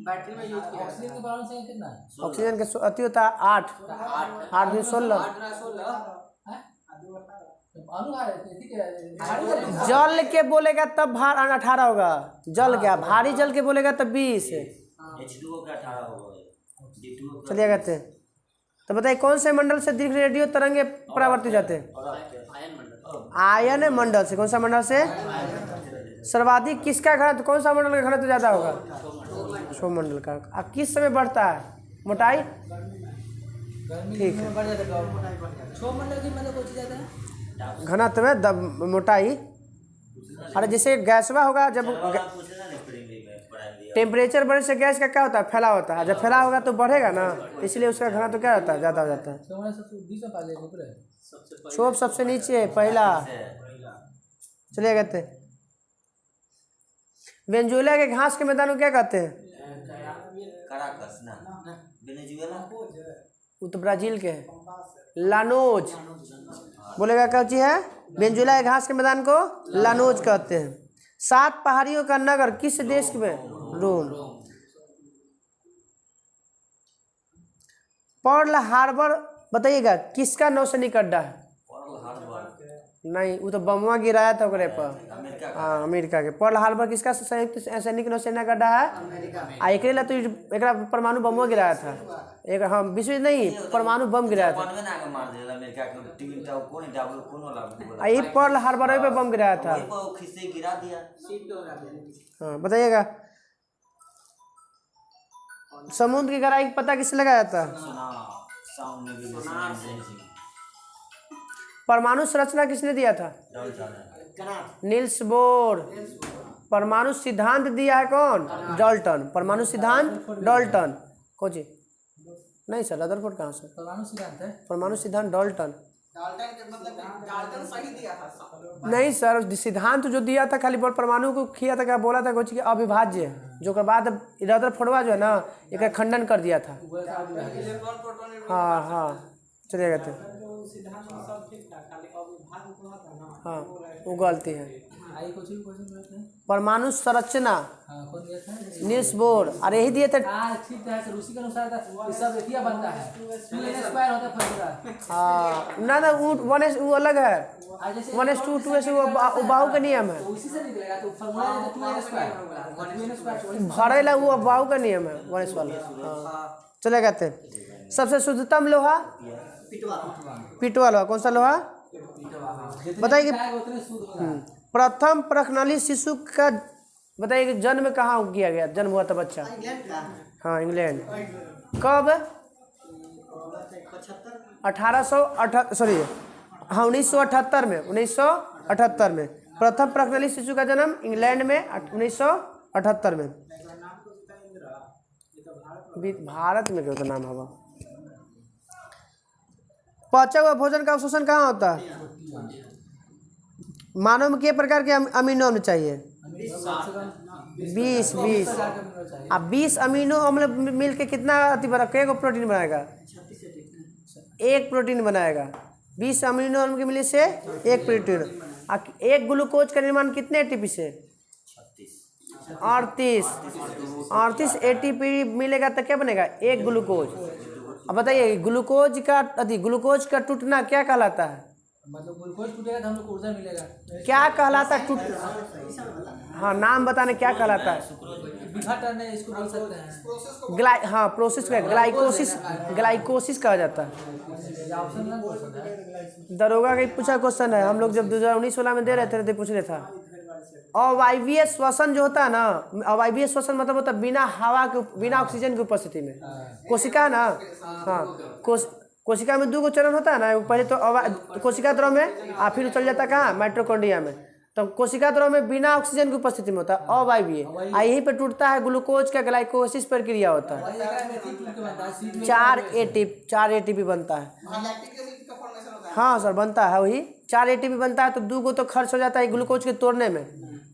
बैटरी में यूज किया ऑक्सीजन की परमाणु संख्या कितना है? ऑक्सीजन के अति होता है 8 8 16। अनुभार है, ठीक है। भारी जल जल के बोलेगा तब भार 18 होगा। जल क्या, भारी जल के बोलेगा तब 20। H2O का 18 होगा। D2O का। चलिए कहते हैं, तो बताइए कौन से मंडल से दीर्घ रेडियो तरंगे परावर्तित जाते हैं? और आयन मंडल। आयन मंडल से। कौन सा मंडल से? सर्वाधिक किसका घनत्व, कौन सा मंडल का घनत्व ज्यादा होगा? क्षोमंडल का। अब किस समय बढ़ता है मोटाई? गर्मी में बढ़ जाता है। क्षोमंडल की मतलब कुछ ज्यादा है घनत्व में मोटाई। अरे जैसे गैसवा होगा, जब पूछना ना प्रीमियम में पढ़ा दिया। टेम्परेचर बढ़ने से गैस का क्या होता है? फैला होता है। जब फैला होगा तो बढ़ेगा ना, इसलिए उसका घनत्व क्या होता है? ज़्यादा हो जाता है। क्षोमंडल सबसे बीच में पाले ऊपर है। क्षोभ सबसे नीचे है, पहला। चलिए कहते हैं, वेनेजुएला के घास के मैदान को क्या कहते हैं? कराकस ना। वेनेजुएला वो तो ब्राजील के है। लानोज बोलेगा क्या चीज है? वेनेजुएला के घास के मैदान को लानोज कहते हैं। 7 पहाड़ियों का नगर किस देश में? रोम। पर्ल हार्बर बताइएगा किसका नौसैनिक अड्डा है? पर्ल हार्बर नहीं, वो तो बमवा गिराया था ओकरे पर। अमेरिका का। हाँ, अमेरिका के। पर्ल हार्बर किसका संयुक्त सैनिक नौसेना अड्डा है? आ एकरे ला तो एकरा परमाणु बमवा गिराया था। एक हाँ, विश्व नहीं, परमाणु बम गिराया था। बनवे ना के मार दिया अमेरिका के टीम टा कोन डाबल कोनो लागू। आ ये पर्ल हार्बर पे बम गिराया था। वही पर खिसे गिरा दिया। हाँ, बताइएगा समुद्र की गहराई का पता किससे लगाया था? सुना साउंड नेविगेशन। परमाणु संरचना किसने दिया था? Niels Bohr. परमाणु सिद्धांत दिया है कौन? डाल्टन। परमाणु सिद्धांत डाल्टन। कोची नहीं सर, रदरफोर्ड कहाँ से? परमाणु सिद्धांत है। परमाणु सिद्धांत डाल्टन डाल्टन के मतलब डाल्टन सही दिया था। नहीं सर, सिद्धांत जो दिया था खाली परमाणु को किया था, क्या बोला था कुछ कि अविभाज्य है, जो के बाद रदरफोर्डवा जो है ना एक खंडन कर दिया था। इलेक्ट्रॉन प्रोटॉन हाँ हाँ, चलिए कहते हैं हाँ, वो गलती है। आई कुछ भी क्वेश्चन करते हैं। परमाणु संरचना हाँ, कौन दिया था? Niels Bohr. अरे यही दिए थे। ठीक है सर, उसी के अनुसार था। ये सब एथिया बनता है। 2n² होता है फॉर्मूला। हाँ ना वो अलग है। आज जैसे 1:2 2 वो बाहु का नियम है। तो उसी से निकलेगा। तो फॉर्मूला है 2n²। भरे ला वो बाहु का नियम है 1 वाला। हाँ, चले कहते हैं सबसे शुद्धतम लोहा? पीटवा लोहा। कौन सा लोहा? बताइए खाएगा उतने शुद्ध होगा। प्रथम प्रखनली शिशु का बताइए कि जन्म कहाँ किया गया, जन्म हुआ था बच्चा? हाँ इंग्लैंड। कब? 1978 में 1978 में प्रथम प्रखनली शिशु का जन्म इंग्लैंड में 1978 में। भारत में क्यों तो नाम होगा। पचा हुआ भोजन का अवशोषण कहाँ होता है? मानव में के प्रकार के अमीनो अम्ल चाहिए? 20 अब 20 अमीनो अम्ल मिल के कितना अति बना के प्रोटीन बनाएगा? एक प्रोटीन बनाएगा। 20 अमीनो अम्ल के मिलने से एक प्रोटीन। एक ग्लूकोज का निर्माण कितने एटीपी से? 38 एटीपी मिलेगा तो क्या बनेगा? एक ग्लूकोज। अब बताइए ग्लूकोज का टूटना क्या कहलाता है? मतलब ग्लूकोज टूटेगा तो हम लोग को ऊर्जा मिलेगा। क्या कहलाता है टूट? हाँ नाम बताने क्या कहलाता है? विघटन है इसको बोल सकते हैं। प्रोसेस का ग्लाइकोसिस कहा जाता है। ऑप्शन ना बोल सकते हैं। दरोगा का पूछा क्वेश्चन है, हम लोग जब 2019 वाला में दे रहे थे तो पूछ रहे था। अवायवीय श्वसन जो होता है ना, अवायवीय श्वसन मतलब होता है बिना हवा के, बिना ऑक्सीजन की उपस्थिति में। कोशिका है ना, हाँ कोशिका में 2 चरण होता है ना, पहले तो कोशिका द्रव में और फिर चल जाता है कहाँ? माइटोकॉन्ड्रिया में। तो कोशिका द्रव में बिना ऑक्सीजन की उपस्थिति में होता है अवायवीय। यहीं पे टूटता है ग्लूकोज का ग्लाइकोसिस प्रक्रिया होता है। 4 एटीपी बनता है। हाँ सर बनता है वही 4 एटीपी बनता है। तो 2 तो खर्च हो जाता है ग्लूकोज के तोड़ने में,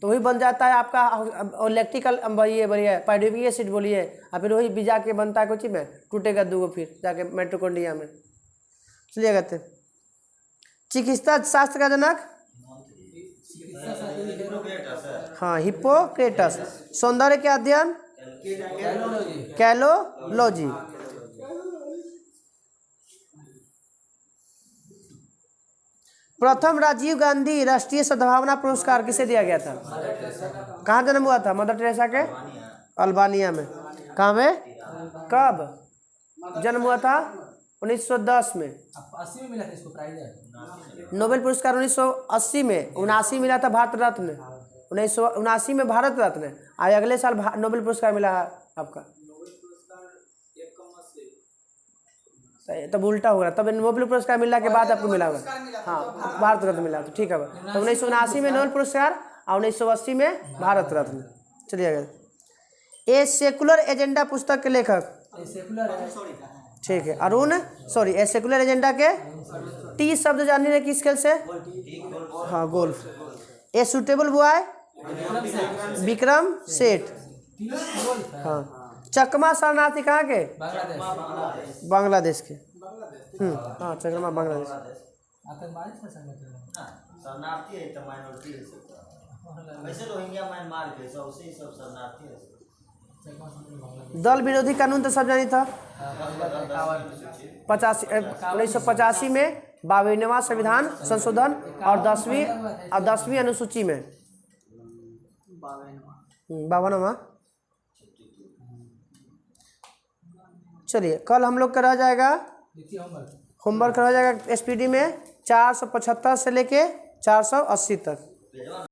तो वही बन जाता है आपका लैक्टिकल बढ़िया पाइरुविक एसिड बोलिए, और फिर वही बीजा के बनता है कुछ में, टूटेगा 2 फिर जाके माइटोकॉन्ड्रिया में। चलिए कहते चिकित्सा शास्त्र का जनक? हाँ हिप्पोक्रेटस। सौंदर्य के अध्ययन? कैलोलॉजी। प्रथम राजीव गांधी राष्ट्रीय सद्भावना पुरस्कार किसे दिया गया था? कहाँ जन्म हुआ था मदर टेरेसा के? अल्बानिया में। कहाँ में? कब जन्म हुआ था? 1910 में। 80 में मिला था इसको प्राइज। नोबेल पुरस्कार 1980 में। 79 मिला था भारत रत्न। 1979 में भारत रत्न, और अगले साल नोबेल पुरस्कार मिला है आपका। तब उल्टा होगा, तब नोबेल पुरस्कार मिलने के बाद आपको मिला होगा। हाँ भारत रत्न मिला, तो ठीक है। तो 1979 में नोबेल पुरस्कार और 1980 में भारत रत्न। चलिए अगर ए सेकुलर एजेंडा पुस्तक के लेखक? ठीक है अरुण ए सेकुलर एजेंडा के 30 शब्द जानने रहे किस स्केल से? हाँ golf. A suitable boy? Vikram Seth. हाँ चकमा शरणार्थी कहाँ के? बांग्लादेश के। हाँ चकमा बांग्लादेश। शरणार्थी है तो माइनॉरिटी है सब। वैसे रोहिंग्या म्यांमार के सबसे सब शरणार्थी है। दल विरोधी कानून तो सब जानी था। 1985 में 52वां संविधान संशोधन और 10वीं अनुसूची में 52वां। चलिए कल हम लोग का रह जाएगा होमवर्क रह जाएगा एसपीडी में 475 से लेके 480 तक।